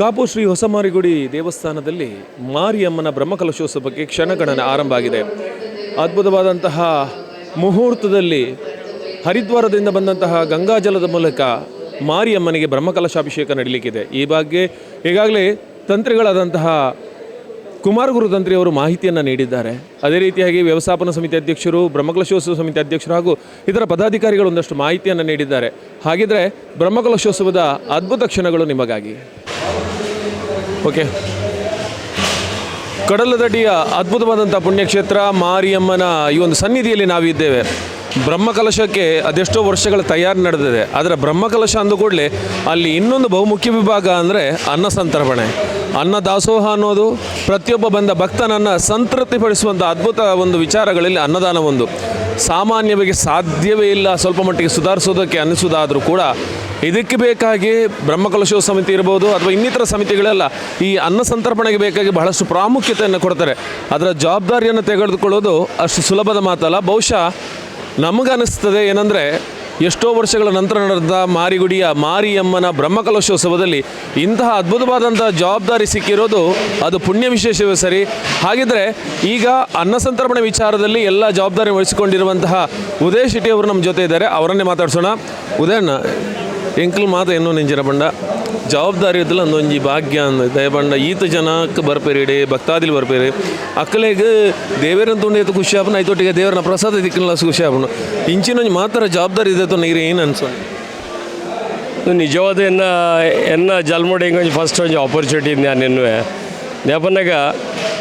ಕಾಪು ಶ್ರೀ ಹೊಸಮಾರಿಗುಡಿ ದೇವಸ್ಥಾನದಲ್ಲಿ ಮಾರಿಯಮ್ಮನ ಬ್ರಹ್ಮಕಲಶೋತ್ಸವಕ್ಕೆ ಕ್ಷಣಗಣನೆ ಆರಂಭ ಆಗಿದೆ. ಅದ್ಭುತವಾದಂತಹ ಮುಹೂರ್ತದಲ್ಲಿ ಹರಿದ್ವಾರದಿಂದ ಬಂದಂತಹ ಗಂಗಾಜಲದ ಮೂಲಕ ಮಾರಿಯಮ್ಮನಿಗೆ ಬ್ರಹ್ಮಕಲಶಾಭಿಷೇಕ ನಡೀಲಿಕ್ಕಿದೆ. ಈ ಬಗ್ಗೆ ಈಗಾಗಲೇ ತಂತ್ರಿಗಳಾದಂತಹ ಕುಮಾರಗುರು ತಂತ್ರಿಯವರು ಮಾಹಿತಿಯನ್ನು ನೀಡಿದ್ದಾರೆ. ಅದೇ ರೀತಿಯಾಗಿ ವ್ಯವಸ್ಥಾಪನಾ ಸಮಿತಿ ಅಧ್ಯಕ್ಷರು, ಬ್ರಹ್ಮಕಲಶೋತ್ಸವ ಸಮಿತಿ ಅಧ್ಯಕ್ಷರು ಹಾಗೂ ಇತರ ಪದಾಧಿಕಾರಿಗಳು ಒಂದಷ್ಟು ಮಾಹಿತಿಯನ್ನು ನೀಡಿದ್ದಾರೆ. ಹಾಗಿದ್ರೆ ಬ್ರಹ್ಮಕಲಶೋತ್ಸವದ ಅದ್ಭುತ ಕ್ಷಣಗಳು ನಿಮಗಾಗಿ. ಓಕೆ, ಕಡಲದಡ್ಡಿಯ ಅದ್ಭುತವಾದಂಥ ಪುಣ್ಯಕ್ಷೇತ್ರ ಮಾರಿಯಮ್ಮನ ಈ ಒಂದು ಸನ್ನಿಧಿಯಲ್ಲಿ ನಾವಿದ್ದೇವೆ. ಬ್ರಹ್ಮಕಲಶಕ್ಕೆ ಅದೆಷ್ಟೋ ವರ್ಷಗಳ ತಯಾರಿ ನಡೆದಿದೆ. ಆದರೆ ಬ್ರಹ್ಮಕಲಶ ಅಂದ ಕೂಡಲೇ ಅಲ್ಲಿ ಇನ್ನೊಂದು ಬಹುಮುಖ್ಯ ವಿಭಾಗ ಅಂದರೆ ಅನ್ನ ಸಂತರ್ಪಣೆ, ಅನ್ನ ದಾಸೋಹ ಅನ್ನೋದು ಪ್ರತಿಯೊಬ್ಬ ಬಂದ ಭಕ್ತನನ್ನು ಸಂತೃಪ್ತಿಪಡಿಸುವಂಥ ಅದ್ಭುತ ಒಂದು ವಿಚಾರಗಳಲ್ಲಿ ಅನ್ನದಾನ ಒಂದು. ಸಾಮಾನ್ಯವಾಗಿ ಸಾಧ್ಯವೇ ಇಲ್ಲ ಸ್ವಲ್ಪ ಮಟ್ಟಿಗೆ ಸುಧಾರಿಸೋದಕ್ಕೆ ಅನ್ನಿಸೋದಾದರೂ ಕೂಡ ಇದಕ್ಕೆ ಬೇಕಾಗಿ ಬ್ರಹ್ಮಕಲಶೋತ್ಸವ ಸಮಿತಿ ಇರ್ಬೋದು ಅಥವಾ ಇನ್ನಿತರ ಸಮಿತಿಗಳೆಲ್ಲ ಈ ಅನ್ನ ಸಂತರ್ಪಣೆಗೆ ಬೇಕಾಗಿ ಬಹಳಷ್ಟು ಪ್ರಾಮುಖ್ಯತೆಯನ್ನು ಕೊಡ್ತಾರೆ. ಅದರ ಜವಾಬ್ದಾರಿಯನ್ನು ತೆಗೆದುಕೊಳ್ಳೋದು ಅಷ್ಟು ಸುಲಭದ ಮಾತಲ್ಲ. ಬಹುಶಃ ನಮಗನ್ನಿಸ್ತದೆ ಏನಂದರೆ ಎಷ್ಟೋ ವರ್ಷಗಳ ನಂತರ ನಡೆದ ಮಾರಿಯಮ್ಮನ ಬ್ರಹ್ಮಕಲಶೋತ್ಸವದಲ್ಲಿ ಇಂತಹ ಅದ್ಭುತವಾದಂಥ ಜವಾಬ್ದಾರಿ ಸಿಕ್ಕಿರೋದು ಅದು ಪುಣ್ಯ ವಿಶೇಷವೇ ಸರಿ. ಹಾಗಿದ್ದರೆ ಈಗ ಅನ್ನ ಸಂತರ್ಪಣೆ ವಿಚಾರದಲ್ಲಿ ಎಲ್ಲ ಜವಾಬ್ದಾರಿ ವಹಿಸಿಕೊಂಡಿರುವಂತಹ ಉದಯ್ ಶೆಟ್ಟಿ ಅವರು ನಮ್ಮ ಜೊತೆ ಇದ್ದಾರೆ. ಅವರನ್ನೇ ಮಾತಾಡ್ಸೋಣ. ಉದಯಣ್ಣ ಎಂಕಲ್ ಮಾತು ಏನೋ ನೆಂಜಿರ ಬಂಡ ಜವಾಬ್ದಾರಿ ಇದ್ದಲ್ಲ ಒಂದೊಂಜಿ ಭಾಗ್ಯ ಅಂದ ದಯಬಂಡ ಈತ ಜನಕ್ಕೆ ಬರ್ಪೇರಿ ಭಕ್ತಾದಿಲ್ ಬರ್ಪೇರಿ ಅಕ್ಕಲೆಗೆ ದೇವರನ್ನ ತುಂಡು ಖುಷಿ ಆಪನ ಐತೊಟ್ಟಿಗೆ ದೇವರನ್ನ ಪ್ರಸಾದ ದಿಕ್ಕಲ್ಲ ಖುಷಿ ಆಪನು ಇಂಚಿನೊಂದು ಮಾತ್ರ ಜವಾಬ್ದಾರಿ ಇದೆ ನೀರು ಏನು ಅನ್ಸೋದು ನಿಜವಾದ ಎನ್ನ ಜಲ್ಮೋಡಿ ಹಿಂಗೆ ಫಸ್ಟ್ ಒಂದು ಆಪರ್ಚುನಿಟಿ ಇದೆ ನಾನು ನೇಪನ್ನಾಗ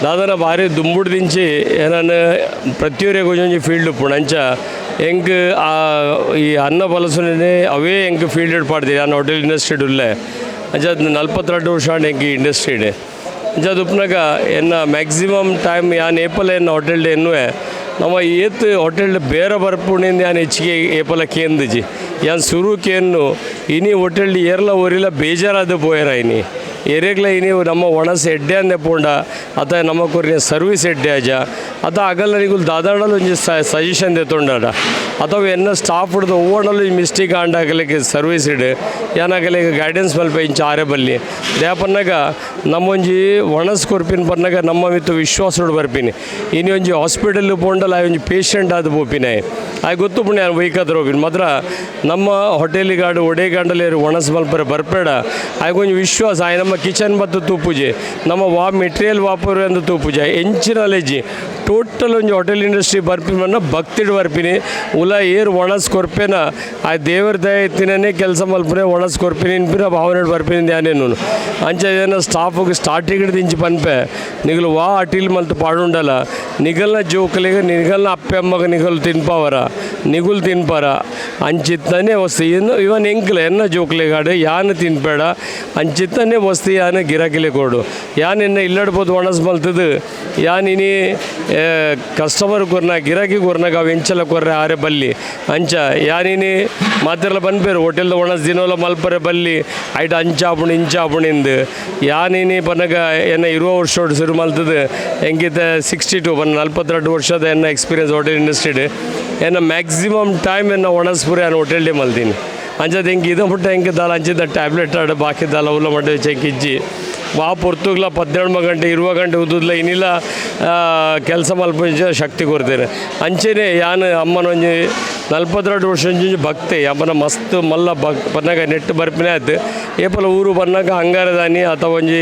ದಾದನ ಭಾರಿ ದುಂಬುಡು ದಿಂಚಿ ನಾನು ಪ್ರತಿಯೊರಿಗೆ ಒಂಜೊಂಜಿ ಫೀಲ್ಡ್ ಪುಣಂಚ ಹೆಂಗೆ ಈ ಅನ್ನ ಬಲಸುನೇ ಅವೇ ಹೆಂಗೆ ಫೀಲ್ಡ್ ಪಾಡ್ತೀರಿ ನಾನು ಹೋಟೆಲ್ ಇಂಡಸ್ಟ್ರಿ ಉಲ್ಲೇ ಅಂಚದು 42 ವರ್ಷ ಹೆಂಗೆ ಇಂಡಸ್ಟ್ರಿ ಇದೆ ಅಂಚದು ಉಪ್ನಾಗ ಎನ್ನ ಮ್ಯಾಕ್ಸಿಮಮ್ ಟೈಮ್ ಯಾನ್ ಏಪಲ್ ಏನು ಹೋಟೆಲ್ ಎನ್ನುವೆ ನಮ್ಮ ಏತ್ ಹೋಟೆಲ್ ಬೇರೆ ಬರ್ಪುಣಿಂದ ಯಾನ್ ಹೆಚ್ಚಿಗೆ ಏಪಲ ಕೇಂದ್ರಜಿ ಯಾನ್ ಸುರುಕೇನು ಇನಿ ಹೋಟೆಲ್ ಏರ್ಲ ಊರಿಲ್ಲ ಬೇಜಾರಾದ ಪೋಯರ ಇನಿ ಏರಿಯಾಗ್ಲ ಇನಿ ನಮ್ಮ ಒಣಸ್ ಎಡ್ಡೆ ಅಂದೆ ಪೋಂಡ ಅತ ನಮ್ಮ ಕೊರಿಯ ಸರ್ವಿಸ್ ಎಡ್ಡೆ ಆಜ ಅತ ಆಗಲ್ಲ ನಿಗುಲ್ ದಾದಾಡಲು ಒಂಜಿ ಸಜೆಷನ್ ತೆತ್ತೊಂಡಾಡ ಅಥವಾ ಎನ್ನ ಸ್ಟಾಫ್ ಹಿಡ್ದು ಒವ್ವಡಲು ಮಿಸ್ಟೇಕ್ ಆಂಡಾಗಲಿಕ್ಕೆ ಸರ್ವಿಸ್ ಇಡು ಏನಾಗಲಿಕ್ಕೆ ಗೈಡೆನ್ಸ್ ಮಲ್ಪ ಇಂಚ ಆರೆ ಬಲ್ಲಿ ದೇಪನ್ನಾಗ ನಮ್ಮೊಂಜಿ ಒಣಸ್ ಕೊರ್ಪಿನ ಪನ್ನಾಗ ನಮ್ಮ ಮಿತ್ತು ವಿಶ್ವಾಸ ಬರ್ಪಿನಿ ಇನಿ ಒಂಜಿ ಹಾಸ್ಪಿಟಲ್ ಪೋಂಡಲ್ಲ ಒಂಜಿ ಪೇಷಂಟ್ ಆದ ಪೋಪಿನ ಆಯ್ ಗೊತ್ತು ಪುಣ್ಯ ವೈಕತ್ರ ಹೋಗಿನ ಮಾತ್ರ ನಮ್ಮ ಹೋಟೆಲಿಗಾಡು ಒಡೆಗಾಂಡಲ್ಲಿ ಒಣಸ್ ಮಲ್ಪರೆ ಬರ್ಬೇಡ ಆಯ್ಕೊಂಜಿ ವಿಶ್ವಾಸ ಆಯ್ ನಮ್ಮ ಕಿಚನ್ ಬತ್ತು ತೂಪುಜೆ ನಮ್ಮ ಮೆಟೀರಿಯಲ್ ವಾಪರು ಅಂತ ತೂಪುಜೆ ಎಂಚಿನ ಅಲೆಜಿ ಟೋಟಲ್ ಒಂಜಿ ಹೋಟೆಲ್ ಇಂಡಸ್ಟ್ರಿ ಬರ್ಪಿನ ಭಕ್ತಿಡ್ ಬರ್ಪಿನಿ ಉಲ ಏರು ಒಣಸ್ ಕೊರ್ಪೇನ ಆ ದೇವರ ದಯ ಎತ್ತಿನೇ ಕೆಲಸ ಮಲ್ಪನೆ ಒಣಸ್ ಕೊರ್ಪಿನಿ ಇನ್ಪಿನ ಭಾವನೆ ಬರ್ಪಿನಿ ಧ್ಯಾನೇನು ಅಂಚ ಏನೋ ಸ್ಟಾಫಿಗೆ ಸ್ಟಾರ್ಟಿಂಗ್ ದಿಂಚಿ ಪನ್ಪೆ ನಿಗಲು ವಾ ಅಟೀಲ್ ಮಲ್ತು ಪಾಡುಂಡಲ್ಲ ನಿಗಲ್ನ ಜೋಕಲಿಗೆ ನಿಗಲ್ನ ಅಪ್ಪೆ ಅಮ್ಮಗ ನಿಗಲು ತಿನ್ಪಾವರ ನಿಗುಲ್ ತಿನ್ಪಾರ ಅಂಚಿತ್ತನೇ ವಸ್ತು ಏನು ಇವನ್ ಎಂಕ್ಲ ಎನ್ನ ಜೋಕ್ಲಿಗಾಡು ಯಾನು ತಿನ್ಬೇಡ ಅಂಚಿತ್ತನೇ ವಸ್ತು ಯಾನು ಗಿರಾಕಿಲೆ ಕೊಡು ಯಾನು ಎನ್ನ ಇಲ್ಲಡ್ಬೋದು ಒಣಸ್ ಮಲ್ತದು ಯಾನ್ ಇನಿ ಕಸ್ಟಮರ್ ಕೊರ್ನ ಗಿರಾಕಿ ಕೊರ್ನಾಗ ಅವು ಎಂಚಲ ಕೊರ್ರೆ ಆರೆ ಬಲ್ಲಿ ಅಂಚ ಯಾನಿನಿ ಮಾತೆಲ್ಲ ಬಂದ್ಬೇರು ಹೋಟೆಲ್ದ ಒಣಸ್ ದಿನೋಲ ಮಲ್ಪರೆ ಬಲ್ಲಿ ಐಟ್ ಅಂಚಾಪುಣಿ ಇಂಚಾಪುಣಿಂದು ಯಾನಿನಿ ಪನ್ನಗ ಎನ್ನ ಇರುವ ವರ್ಷ ಶುರು ಮಲ್ತದು ಹೆಂಗಿದ್ದ 62 ಬನ್ನ 42 ವರ್ಷದ ಎನ್ನ ಎಕ್ಸ್ಪೀರಿಯನ್ಸ್ ಹೋಟೆಲ್ ಇಂಡಸ್ಟ್ರಿಡ್ ಎನ್ನ ಮ್ಯಾಕ್ಸಿಮಮ್ ಟೈಮ್ ಎನ್ನ ಒಣಸ್ಪುರಿ ನಾನು ಹೋಟೆಲ್ ಡೇ ಮಲ್ತೀನಿ ಅಂಚದ ಹೆಂಗೆ ಇದು ಬಿಟ್ಟು ಹೆಂಗೆ ದಾಲ ಅಂಚಿದ್ದ ಟ್ಯಾಬ್ಲೆಟ್ ಆಡ ಬಾಕಿ ದಾಲ ಉಲ್ಲ ಮಾಡಿ ಚೆಕ್ಕಿಜ್ಜಿ ವಾ ಪೊರ್ತುಗ್ಲ 12 ಗಂಟೆ 20 ಗಂಟೆ ಉದ್ದುದ್ಲ ಇನ್ನಿಲ್ಲ ಕೆಲಸ ಮಲ್ಪ ಶಕ್ತಿ ಕೊಡ್ತೇನೆ ಅಂಚೆನೆ ಯಾನು ಅಮ್ಮನ ಒಂಜಿ 42 ವರ್ಷ ಒಂಜಿ ಭಕ್ತೆ ಅಮ್ಮನ ಮಸ್ತ್ ಮಲ್ಲ ಬನ್ನಾಗ ನೆಟ್ಟು ಬರ್ಪಿನೇ ಆಯ್ತು ಏಪಲ ಊರು ಬನ್ನಾಗ ಹಂಗಾರದಾನಿ ಅಥವಾ ಒಂಜಿ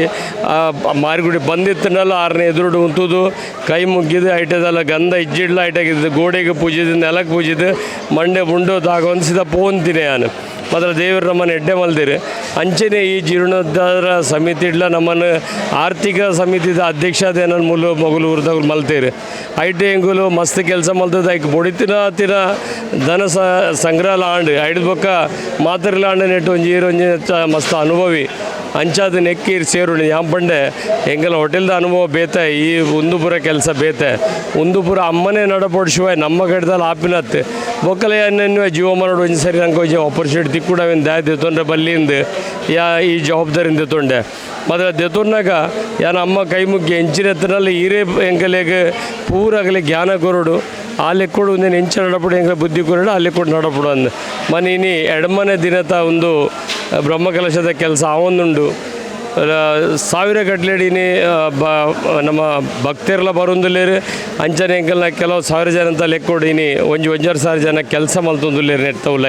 ಮಾರಿಗುಡಿ ಬಂದಿತ್ತನಲ್ಲ 6ನೇ ಎದುರುಡು ಉಂತುದು ಕೈ ಮುಗ್ಗಿದು ಐಟದಲ್ಲ ಗಂಧ ಇಜ್ಜಿಡ್ಲ ಐಟಾಗಿದ್ದು ಗೋಡೆಗೆ ಪೂಜಿದು ನೆಲಕ್ಕೆ ಪೂಜಿದು ಮಂಡೆ ಮುಂಡು ತಾಗೊಂದಿಸಿದ ಪೋಂತಿನಿ ನಾನು ಮಾತ್ರ ದೇವರು ನಮ್ಮನ್ನು ಎಡ್ಡೆ ಮಲ್ದಿರಿ ಅಂಚೆನೆ ಈ ಜೀರ್ಣೋದ್ಧಾರ ಸಮಿತಿ ಇಡ್ಲ ನಮ್ಮನ್ನು ಆರ್ಥಿಕ ಸಮಿತಿದ ಅಧ್ಯಕ್ಷತೆ ನನ್ನ ಮಗಲು ಊರ್ದಾಗ ಮಲ್ತೀರಿ ಐಟಿ ಹೆಂಗುಲು ಮಸ್ತ್ ಕೆಲಸ ಮಲ್ತದ ಈಗ ಬೊಡಿತಿನ ಧನ ಸಂಗ್ರಹ ಆಂಡ್ ಐಡ್ ಬೊಕ್ಕ ಮಾತ್ರ ಆಂಡ್ ನೆಟ್ಟು ಒಂಜಿ ಮಸ್ತ್ ಅನುಭವಿ ಅಂಚಾದ ನೆಕ್ಕಿ ಸೇರುಣಿ ಯಾಂಪಂಡೆ ಹೆಂಗೆಲ್ಲ ಹೋಟೆಲ್ದ ಅನುಭವ ಬೇತೆ ಈ ಉಂದುಪುರ ಕೆಲಸ ಬೇತೆ ಉಂದುಪುರ ಅಮ್ಮನೇ ನಡಪಡಿಸುವ ನಮ್ಮ ಕಡೆದಲ್ಲಿ ಆಪಿನತ್ತೆ ಬೊಕ್ಕಲೆ ಅನ್ನೆನ್ನುವ ಜೀವ ಮಾಡೋಡು ಒಂದು ಸರಿ ನಂಗೆ ಒಂಚ ಆಪರ್ಚುನಿಟಿ ತಿಕ್ಕೂಡ ಒಂದು ದಾಯ ದೆತ್ತೊಂಡ್ರೆ ಬಲ್ಲಿಂದ ಈ ಜವಾಬ್ದಾರಿಯಿಂದ ದೆತ್ತೊಂಡೆ ಮತ್ತು ದೆತ್ತೊಂಡಾಗ ಯಾನ ಅಮ್ಮ ಕೈ ಮುಗ್ಗಿ ಹೆಂಚಿನ ಎತ್ತನಲ್ಲಿ ಹೀರೇ ಹೆಂಗಲೆಗೆ ಪೂರಾಗಲಿ ಜ್ಞಾನ ಕೊರಡು ಆ ಲೆಕ್ಕೊಡು ಒಂದು ಹೆಂಚ ನಡಪಡು ಹೆಂಗೆ ಬುದ್ಧಿ ಕೊರಡು ಆ ಲೆಕ್ಕೊಡು ನಡಪಡು ಅಂದು ಮನೆ ಇನಿ ಎಡಮನೆ ದಿನತ ಒಂದು ಬ್ರಹ್ಮಕಲಶದ ಕೆಲಸ ಅವೊಂದುಂಡು ಸಾವಿರ ಗಟ್ಲೆಡಿನಿ ನಮ್ಮ ಭಕ್ತರೆಲ್ಲ ಬರೋದಿಲ್ಲೇರಿ ಅಂಚನೆ ಎಂಕಲ್ನ ಕೆಲವು ಸಾವಿರ ಜನ ಅಂತ ಲೆಕ್ಕ ಕೊಡೀನಿ ಒಂಜಾರು ಸಾವಿರ ಜನ ಕೆಲಸ ಮಲ್ತೊಂದಿಲ್ಲೇರಿ ನೆಟ್ಟವಲ್ಲ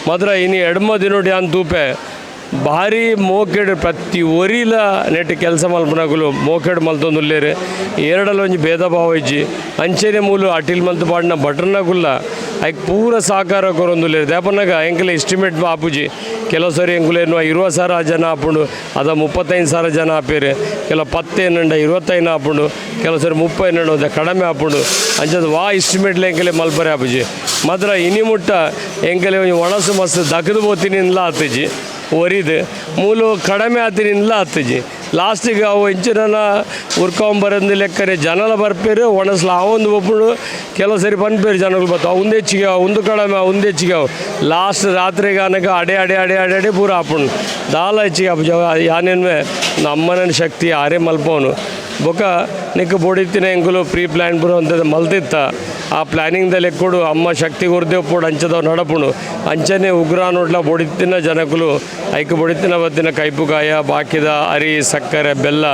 ಮಾತ್ರ ಇನ್ನು ಎಡಮ ದಿನೋಡಿ ಅಂತ ತೂಪೆ ಭಾರಿ ಮೋಕೆಡ್ ಪ್ರತಿ ಒರಿಲ ನೆಟ್ ಕೆಲಸ ಮಲ್ಪನಾಗಲು ಮೋಕೆಡ್ ಮಲ್ತೊಂದುಲ್ಲೇರು ಎರಡಲ್ಲ ಒಂಜಿ ಭೇದ ಭಾವ ಇಜ್ಜಿ ಅಂಚೆನೆ ಮೂಲು ಅಟಿಲ್ ಮಲ್ತು ಪಾಡಿನ ಬಟರ್ನಾಗುಲ್ಲ ಐಕ್ ಪೂರ ಸಹಕಾರ ಕೊರೊಂದುಲ್ಲೇರು ದೇಪನಾಗ ಎಂಕಲ ಎಸ್ಟಿಮೇಟ್ ಆಪುಜಿ ಕೆಲವು ಸರಿ ಎಂಕುಲೇನು 20,000 ಜನ ಆಪುಂಡು ಅದ 35,000 ಜನ ಆಪೇರು ಕೆಲವು 10 25 ಆಪುಂಡು ಕೆಲವು ಸರಿ 30 ಕಡಿಮೆ ಆಪುಂಡು ಅಂಚದ ವಾ ಎಸ್ಟಿಮೇಟ್ಲ ಎಂಕಲೆ ಮಲ್ಪರೆ ಆಪುಜಿ ಮಾತ್ರ ಇನಿ ಮುಟ್ಟ ಎಂಕಲೆ ಒಣಸು ಮಸ್ತ್ ದಕ್ಕದು ಬೋತಿನಿಂದ ಆತಜಿ ಒರಿದು ಮೂಲು ಕಡಿಮೆ ಆತಿನಿಂದ ಆತಜಿ ಲಾಸ್ಟಿಗೆ ಅವು ಇಂಚಿನ ಉರ್ಕೊಂಬರಂದು ಲೆಕ್ಕರೆ ಜನಲ ಬರ್ಪೇರು ಒಣಸ್ಲ ಅವೊಂದು ಒಬ್ಬರು ಕೆಲವು ಸರಿ ಪನ್ಪೇರು ಜನಗಳು ಬರ್ತಾವೆ ಅವಂದು ಹೆಚ್ಚಿಗೆ ಒಂದು ಕಡಿಮೆ ಅವಂದು ಹೆಚ್ಚಿಗೆ ಲಾಸ್ಟ್ ರಾತ್ರಿಗೆ ಅನಕ ಅಡೆ ಪೂರ ಹಾಪುಂಡು ದಾಲ ಹೆಚ್ಚಿಗೆ ಹಾಪು ಯಾನೇನು ನಮ್ಮನ ಶಕ್ತಿ ಆರೇ ಮಲ್ಪವನು ಬೊಕ ನಿಕ್ಕ ಬೊಡಿತಿನ ಎಂಕುಲು ಪ್ರೀ ಪ್ಲ್ಯಾನ್ ಬರೋ ಅಂಥದ್ದು ಮಲ್ತಿತ್ತ ಆ ಪ್ಲ್ಯಾನಿಂಗ್ದಲ್ಲಿ ಕೊಡು ಅಮ್ಮ ಶಕ್ತಿ ಗುರ್ದೇವ್ ಪೋಡು ಅಂಚದವ್ ನಡಪುಣು ಅಂಚನೆ ಉಗ್ರ ನೋಡ್ಲ ಬೊಡಿತಿನ ಜನಕುಲು ಐಕ್ ಬೊಡಿತಿನ ಬತ್ತಿನ ಕೈಪುಗಾಯ ಬಾಕಿದ ಅರಿ ಸಕ್ಕರೆ ಬೆಲ್ಲ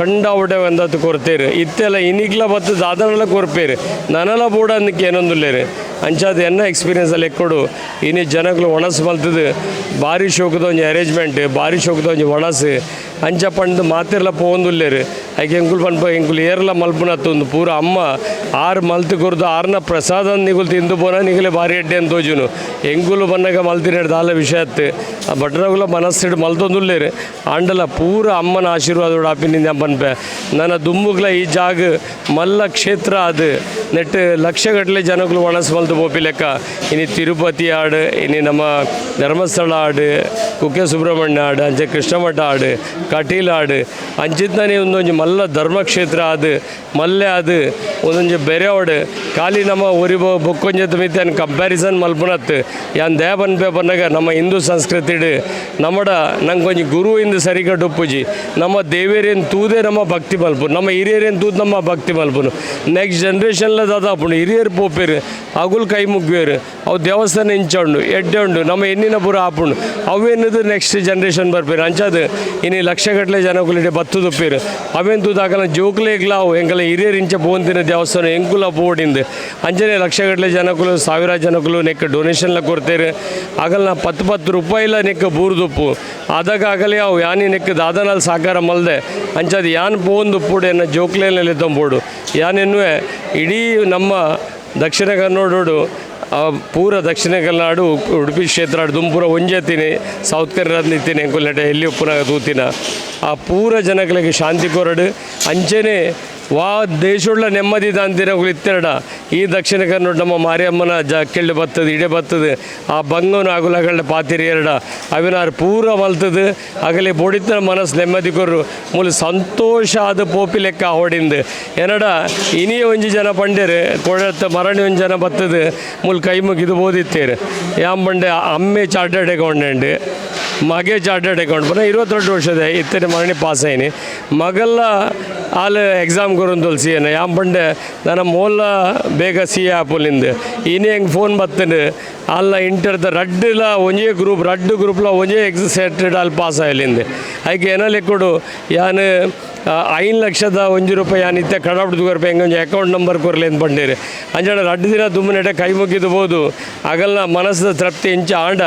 ಕಂಡ ಒಡೆ ಒಂದತ್ತು ಕೊರ್ತೀರು ಇತ್ತೆಲ್ಲ ಇನಿಗ್ಲ ಬತ್ತದ ಅದನ್ನೆಲ್ಲ ಕೊರ್ಪೇರು ನನೆಲ್ಲ ಬೋಡ ಅನ್ನಕ್ಕೆ ಏನೊಂದುಲ್ಲೇರು ಅಂಚಾದ ಎನ್ನ ಎಕ್ಸ್ಪೀರಿಯನ್ಸಲ್ಲಿ ಎಕ್ಕೊಡು ಇನ್ನು ಜನಗಳು ಒಣಸು ಮಲ್ತದು ಭಾರಿ ಶೋಕದ ಒಂಜಿ ಅರೇಂಜ್ಮೆಂಟ್ ಭಾರಿ ಶೋಕದ ಒಂಜಿ ಒಣಸು ಅಂಚ ಪಂಡು ಮಾತಿರ್ಲ ಪೋಂದುಲ್ಲೇರು ಐಕೆ ಎಂಕುಲು ಪನ್ಪ ಎಂಕುಲು ಏರ್ಲ ಮಲ್ಪುನತ್ತೊಂದು ಪೂರ ಅಮ್ಮ ಆರು ಮಲ್ತು ಕೊರ್ದು ಆರ್ನ ಪ್ರಸಾದ ನಿಗುಲು ತಿಂದು ಪೋನ ನಿಗಲೆ ಭಾರಿ ಎಡ್ಡೆ ಅಂತ ತೋಜುನು ಎಂಕುಲು ಬನ್ನಾಗ ಮಲ್ತಿನ ದಾಲ ವಿಷಯ ಅತ್ತು ಆ ಭಟ್ರಗುಲ ಮನಸ್ಸಿಡು ಮಲ್ತೊಂದುಲ್ಲೇರು ಆಂಡಲ ಪೂರ ಅಮ್ಮನ ಆಶೀರ್ವಾದ ಆಪಿನಿಂದ ಪನ್ಪೆ ನನ್ನ ದುಂಬುಗ್ಲ ಈ ಜಾಗ ಮಲ್ಲ ಕ್ಷೇತ್ರ ಅದು ನೆಟ್ಟು ಲಕ್ಷಗಟ್ಟಲೆ ಜನಗಳು ಒಣಸು ಮಲ್ತು ಬೋಪಿ ಲೆಕ್ಕ ಇನ್ನು ತಿರುಪತಿ ಆಡು ಇನ್ನು ನಮ್ಮ ಧರ್ಮಸ್ಥಳ ಆಡು ಕುಕ್ಕೆ ಸುಬ್ರಹ್ಮಣ್ಯ ಆಡು ಅಂಚೆ ಕೃಷ್ಣಮಠ ಆಡು ಕಟೀಲ್ ಆಡು ಅಂಚಿತ್ತಾನೆ ಒಂದೊಂದು ಮಲ್ಲ ಧರ್ಮಕ್ಷೇತ್ರ ಅದು ಮಲ್ಲೆ ಅದು ಒಂದೊಂದು ಬೆರೆಯೋಡು ಖಾಲಿ ನಮ್ಮ ಊರಿ ಬೊಕ್ಕೊಂಜತ್ ಮಿತ್ತೆ ಅನ್ ಕಂಪ್ಯಾರಿಸನ್ ಮಲ್ಪುನತ್ತು ಯಾನ್ ದೇಹ ಬನ್ಪೆ ಬಂದಾಗ ನಮ್ಮ ಹಿಂದೂ ಸಂಸ್ಕೃತಿಡು ನಮ್ಮಡ ನಂಗೆ ಕೊಂಚ ಗುರು ಇಂದು ಸರಿಗಟ್ಟು ಉಪ್ಪುಜಿ ನಮ್ಮ ದೇವೇರೇನು ತೂದೇ ನಮ್ಮ ಭಕ್ತಿ ಮಲ್ಪು ನಮ್ಮ ಹಿರಿಯರೇನು ತೂದು ನಮ್ಮ ಭಕ್ತಿ ಮಲ್ಪುನು ನೆಕ್ಸ್ಟ್ ಜನ್ರೇಷನ್ಲ ದಾದಾಪುಂಡು ಹಿರಿಯರು ಪೋಪೇರು ಅಗುಲ್ ಕೈ ಮುಗ್ಬೇರು ಅವು ದೇವಸ್ಥಾನ ಇಂಚೊಂಡು ಎಡ್ಡೆ ಉಂಡು ನಮ್ಮ ಹೆಣ್ಣಿನ ಪೂರ ಆಪುಂಡು ಅವೇನದು ನೆಕ್ಸ್ಟ್ ಜನ್ರೇಷನ್ ಬರ್ಪೇರು ಅಂಚದು ಇನ್ನು ಲಕ್ಷಗಟ್ಟಲೆ ಜನಗಳಿಗೆ ಬತ್ತುದುಪ್ಪೇರು ಅವೇನು ತೂದಾಕಲ್ಲ ಜೋಕ್ಲೇಗ್ಲ ಅವು ಎಂಕಲ ಹಿರಿಯರು ಇಂಚ ಬೋಂತಿನ ದೇವಸ್ಥಾನ ಎಂಕುಲ ಬೋರ್ಡಿಂದು ಅಂಚನೆ ಲಕ್ಷಗಟ್ಟಲೆ ಜನಗಳು 1000 ಜನಗಳು ನೆಕ್ಕ ಡೊನೇಷನ್ಲ ಕೊಡ್ತೇರು ಆಗಲ್ಲ 10 ರೂಪಾಯಿಲ ನೆಕ್ಕ ಬೂರ್ದುಪ್ಪು ಅದಾಗ ಆಗಲೇ ಅವು ಯಾನಿ ನೆಕ್ಕ ದಾದನಲ್ಲಿ ಸಾಕಾರ ಮಲ್ದೆ ಅಂಚದು ಯಾನ್ ಬೋಂದು ಪೂಡೆ ಅನ್ನೋ ಜೋಕ್ಲೇನಲ್ಲಿ ತಂಬೋಡು ಯಾನೆನ್ನುವೆ ಇಡೀ ನಮ್ಮ ದಕ್ಷಿಣ ಕನ್ನಡ ಪೂರ ದಕ್ಷಿಣ ಕನ್ನಡ ಉಡುಪಿ ಕ್ಷೇತ್ರ ದುಂಪುರ ಒಂಜೆತ್ತೀನಿ ಸೌತ್ ಕನ್ನಡ ನಿಂತೀನಿ ಎಂಕುಲ್ಲೆಟ ಎಲ್ಲಿ ಉಪ್ಪುನಾಗ ತೂತಿನ ಆ ಪೂರ ಜನಗಳಿಗೆ ಶಾಂತಿ ಕೊರಡು ಅಂಚೆನೆ ವಾ ದೇಶುಳ್ಳ ನೆಮ್ಮದಿ ದಾಂತಿನ ಇತ್ತೆರಡ ಈ ದಕ್ಷಿಣ ಕನ್ನಡ ನಮ್ಮ ಮಾರಿಯಮ್ಮನ ಕೆಳ್ಳು ಬತ್ತದು ಇಡೆ ಬತ್ತದು ಆ ಬಂಗನ ಅಗುಲಗಳ ಪಾತಿರಿ ಎರಡ ಅವಿನಾರು ಪೂರ ಮಲ್ತದು ಆಗಲೇ ಬೊಡಿತ ಮನಸ್ಸು ನೆಮ್ಮದಿ ಕೊರ್ರು ಮೂಲ ಸಂತೋಷ ಆದ ಪೋಪಿ ಲೆಕ್ಕ ಹೊಡಿಂದು ಏನಡ ಇನಿಯ ಒಂಜಿ ಜನ ಪಂಡೇರು ಕೊಡತ್ತ ಮರಣಿ ಒಂಜಿ ಜನ ಬತ್ತದು ಮೂಲ ಕೈ ಮುಗಿದು ಓದಿತ್ತೇರು ಯಾಂ ಬಂಡೆ ಅಮ್ಮೆ ಚಾರ್ಟರ್ಡ್ ಅಕೌಂಟೆಂಟ್ ಮಗೆ ಚಾರ್ಟರ್ಡ್ ಅಕೌಂಟ್ ಬರ 22 ವರ್ಷದ ಇತ್ತನೆ ಮರಣಿ ಪಾಸ್ ಆಯ್ನಿ ಮಗಲ್ಲ ಆಲ್ ಎಕ್ಸಾಮ್ ಕೊರೊಂದು ಸಿ ಎನ ಯಾಂ ಬಂಡೆ ನನ್ನ ಮೂಲ ಬೇಗ ಸಿ ಆಪುಲಿಂದ ಇನಿ ಹೆಂಗೆ ಫೋನ್ ಬತ್ತಂಡು ಅಲ್ಲ ಇಂಟರ್ದ ರಡ್ಡಿಲ ಒಂಜೇ ಗ್ರೂಪ್ಲ ಒಂಜೇ ಎಕ್ಸೆಟೆಡ್ ಅಲ್ಲಿ ಪಾಸ್ ಆಯ್ಲಿಂದ ಅದಕ್ಕೆ ಏನಲ್ಲಿ ಕೊಡು ಯಾನು 5 ಲಕ್ಷದ 1 ರೂಪಾಯಿ ಯಾನಿತ್ತೆ ಕಡಾಬಿಡ್ದು ರೂಪಾಯಿ ಹೆಂಗೆ ಅಕೌಂಟ್ ನಂಬರ್ ಕೊರಲಿ ಅಂತ ಬಂಡೇರಿ ಅಂಜಾಡ 2 ದಿನ ದುಮ್ಮನೆಡೆ ಕೈ ಮುಗಿದುಬೋದು ಆಗಲ್ಲ ಮನಸ್ಸದ ತೃಪ್ತಿ ಇಂಚ ಆಂಡ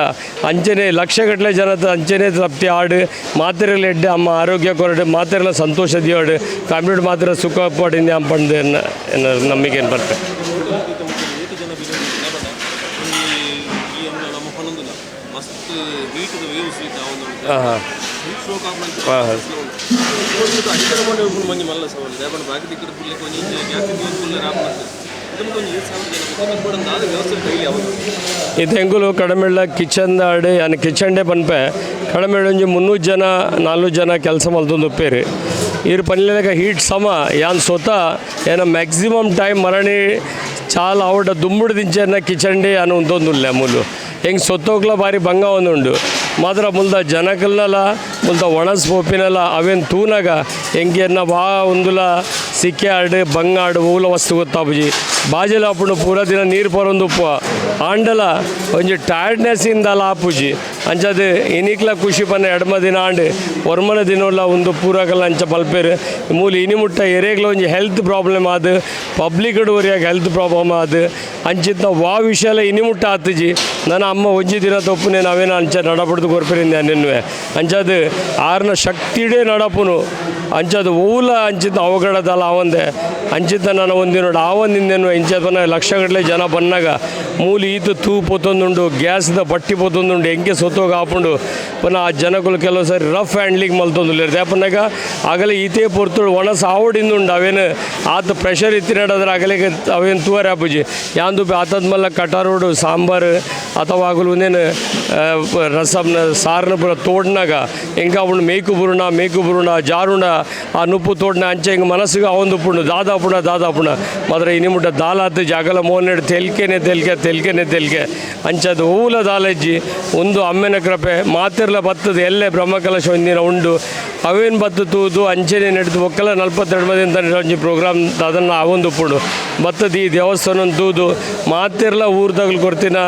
ಅಂಚನೆ ಲಕ್ಷಗಟ್ಟಲೆ ಜನದ ಅಂಚನೆ ತೃಪ್ತಿ ಆಡು ಮಾತ್ರೆಗಳು ಎಡ್ಡೆ ಅಮ್ಮ ಆರೋಗ್ಯ ಕೊರಡು ಮಾತ್ರೆಲ್ಲ ಸಂತೋಷ ದಿಯೋಡು ಫ್ಯಾಮಿಲಿ ಮಾತ್ರ ಸುಖ ಪಡಿಂದ ಅಂಪಂಡು ನಮಗೇನು ಬರ್ತದೆ ಹಾಂ ಹಾಂ ಇದು ಹೆಂಗುಲು ಕಡಿಮೆಳ್ಳ ಕಿಚನ್ ಆಡು ಯಾನು ಕಿಚನ್ ಡೇ ಪನ್ಪೆ ಕಡಿಮೆಳೊಂಜಿ 300 ಜನ 400 ಜನ ಕೆಲಸ ಮಲ್ತೊಂದು ಉಪ್ಪೇರಿ ಇವ್ರ ಪನ್ಲೆಗ ಹೀಟ್ ಸಮ ಯಾನ್ ಸ್ವತ ಏನ ಮ್ಯಾಕ್ಸಿಮಮ್ ಟೈಮ್ ಮರಣಿ ಚಾಲ ಅವಡ ದುಂಬುಡು ದಿಂಚನ್ನ ಕಿಚನ್ ಡೇ ಅನ್ನೋ ಒಂದೊಂದುಲ್ಲ ಮೂಲು ಹೆಂಗೆ ಸೊತ್ತೋಗ್ಲ ಭಾರಿ ಭಂಗ ಒಂದುಂಡು ಮಾತ್ರ ಮುಲ್ದ ಜನಕಲ್ನಲ್ಲ ಮುಲ್ದ ಒಣಸ್ ಪೋಪಿನಲ್ಲ ಅವೇನು ತೂನಾಗ ಹೆಂಗೆನ್ನ ಬಾ ಒಂದುಲ ಸಿಕ್ಕೆ ಆಡು ಬಂಗ ಆಡು ಊಲ ವಸ್ತು ಗೊತ್ತಾಪುಜಿ ಬಾಜೆಲ ಆಪುಂಡು ಪೂರ ದಿನ ನೀರು ಪರೊಂದು ಉಪ್ಪು ಆಂಡಲ ಒಂಜಿ ಟಯರ್ಡ್ನೆಸ್ ಇಂದಲ್ಲ ಆಪುಜಿ ಅಂಚದು ಇನಿಕ್ಲ ಖುಷಿ ಪನ್ನ ಎಡಮ ದಿನ ಆಂಡ್ ಒರ್ಮನ ದಿನಲ್ಲ ಒಂದು ಪೂರಕಲ್ಲ ಅಂಚ ಮಲ್ಪೇರು ಮೂಲ ಇನಿ ಮುಟ್ಟ ಎರೆಗ್ಲ ಒಂಜಿ ಹೆಲ್ತ್ ಪ್ರಾಬ್ಲಮ್ ಆದ ಪಬ್ಲಿಕ್ ಒರಿಯಾಗ ಹೆಲ್ತ್ ಪ್ರಾಬ್ಲಮ್ ಆದ ಅಂಚಿತ್ ನಾವು ವಾ ವಿಷಯ ಇನಿ ಮುಟ್ಟ ಆತಜಿ ನನ್ನ ಅಮ್ಮ ಒಂಜಿ ದಿನ ತಪ್ಪುನೆ ನಾವೇನು ಅಂಚ ನಡಪಡ್ದು ಕೊರ್ಪಿರಿಂದ ನೆನ್ನುವೆ ಅಂಚದು ಆರ್ನ ಶಕ್ತಿಡೇ ನಡಪುನು ಅಂಚದು ಊಲ ಅಂಚಿತ ಅವಘಡದಲ್ಲ ಅವಂದೆ ಅಂಚಿತ ನಾನು ಒಂದಿನೋಡು ಆವಂದಿಂದೇನು ಇಂಚನ ಲಕ್ಷಗಟ್ಟಲೆ ಜನ ಬಂದಾಗ ಮೂಲಿ ಈತು ತೂ ಪೊತ್ತೊಂದುಂಡು ಗ್ಯಾಸ್ದ ಬಟ್ಟಿ ಪೊತ್ತೊಂದುಂಡು ಹೆಂಗೆ ಸೊತ್ತೋಗಿ ಹಾಕೊಂಡು ಪುನಃ ಆ ಜನಗಳು ಕೆಲವು ಸರಿ ರಫ್ ಹ್ಯಾಂಡ್ಲಿಂಗ್ ಮಲ್ತೊಂದುಲ್ಲೇರ್ದು ಯಾಪನ್ನಾಗ ಆಗಲೇ ಈತೇ ಪೊರ್ತುಳು ಒಣ ಸಾವಡಿಂದುಂಡು ಅವೇನು ಆತ ಪ್ರೆಷರ್ ಇತ್ತಿ ನಡೋದ್ರೆ ಆಗಲೇ ಅವೇನು ತೂವರೆ ಹಾಪುಜಿ ಯಾಂದು ಆತದ್ಮೇಲೆ ಕಟಾರೋಡು ಸಾಂಬಾರು ಅಥವಾ ಆಗಲು ಒಂದೇನು ರಸಮ್ನ ಸಾರನ ಪುರ ತೋಡ್ನಾಗ ಹೆಂಗೆ ಅವನು ಮೇಕು ಬುರುಣ ಜಾರುಣ ಆ ನುಪ್ಪು ತೋಡ್ನ ಅಂಚೆ ಹಿಂಗೆ ಮನಸ್ಸಿಗೆ ಅವಂದು ಪುಂಡು ದಾದಾಪುಣ ಮಾತ್ರ ಇನಿ ಮುಟ್ಟ ದಾಲಾತು ಜಾಗಲ ಮೋನೆಡು ತೆಲ್ಕೆ ಅಂಚದು ಹೂಲ ದಾಲಜ್ಜಿ ಒಂದು ಅಮ್ಮೆನ ಕೃಪೆ ಮಾತಿರ್ಲ ಬತ್ತದ ಎಲ್ಲೇ ಬ್ರಹ್ಮಕಲಶ ಒಂದಿನ ಉಂಡು ಅವೇನು ಬತ್ತು ತೂದು ಅಂಚೆನೆ ನಡೆದು ಒಕ್ಕಲ 42 ಮಂದಿ ಅಂತ ಒಂಜಿ ಪ್ರೋಗ್ರಾಮ್ ಅದನ್ನು ಅವಂದು ಪುಂಡು ಬತ್ತದ ಈ ದೇವಸ್ಥಾನ ತೂದು ಮಾತಿರ್ಲ ಊರ್ದಾಗಲು ಕೊಡ್ತಿನ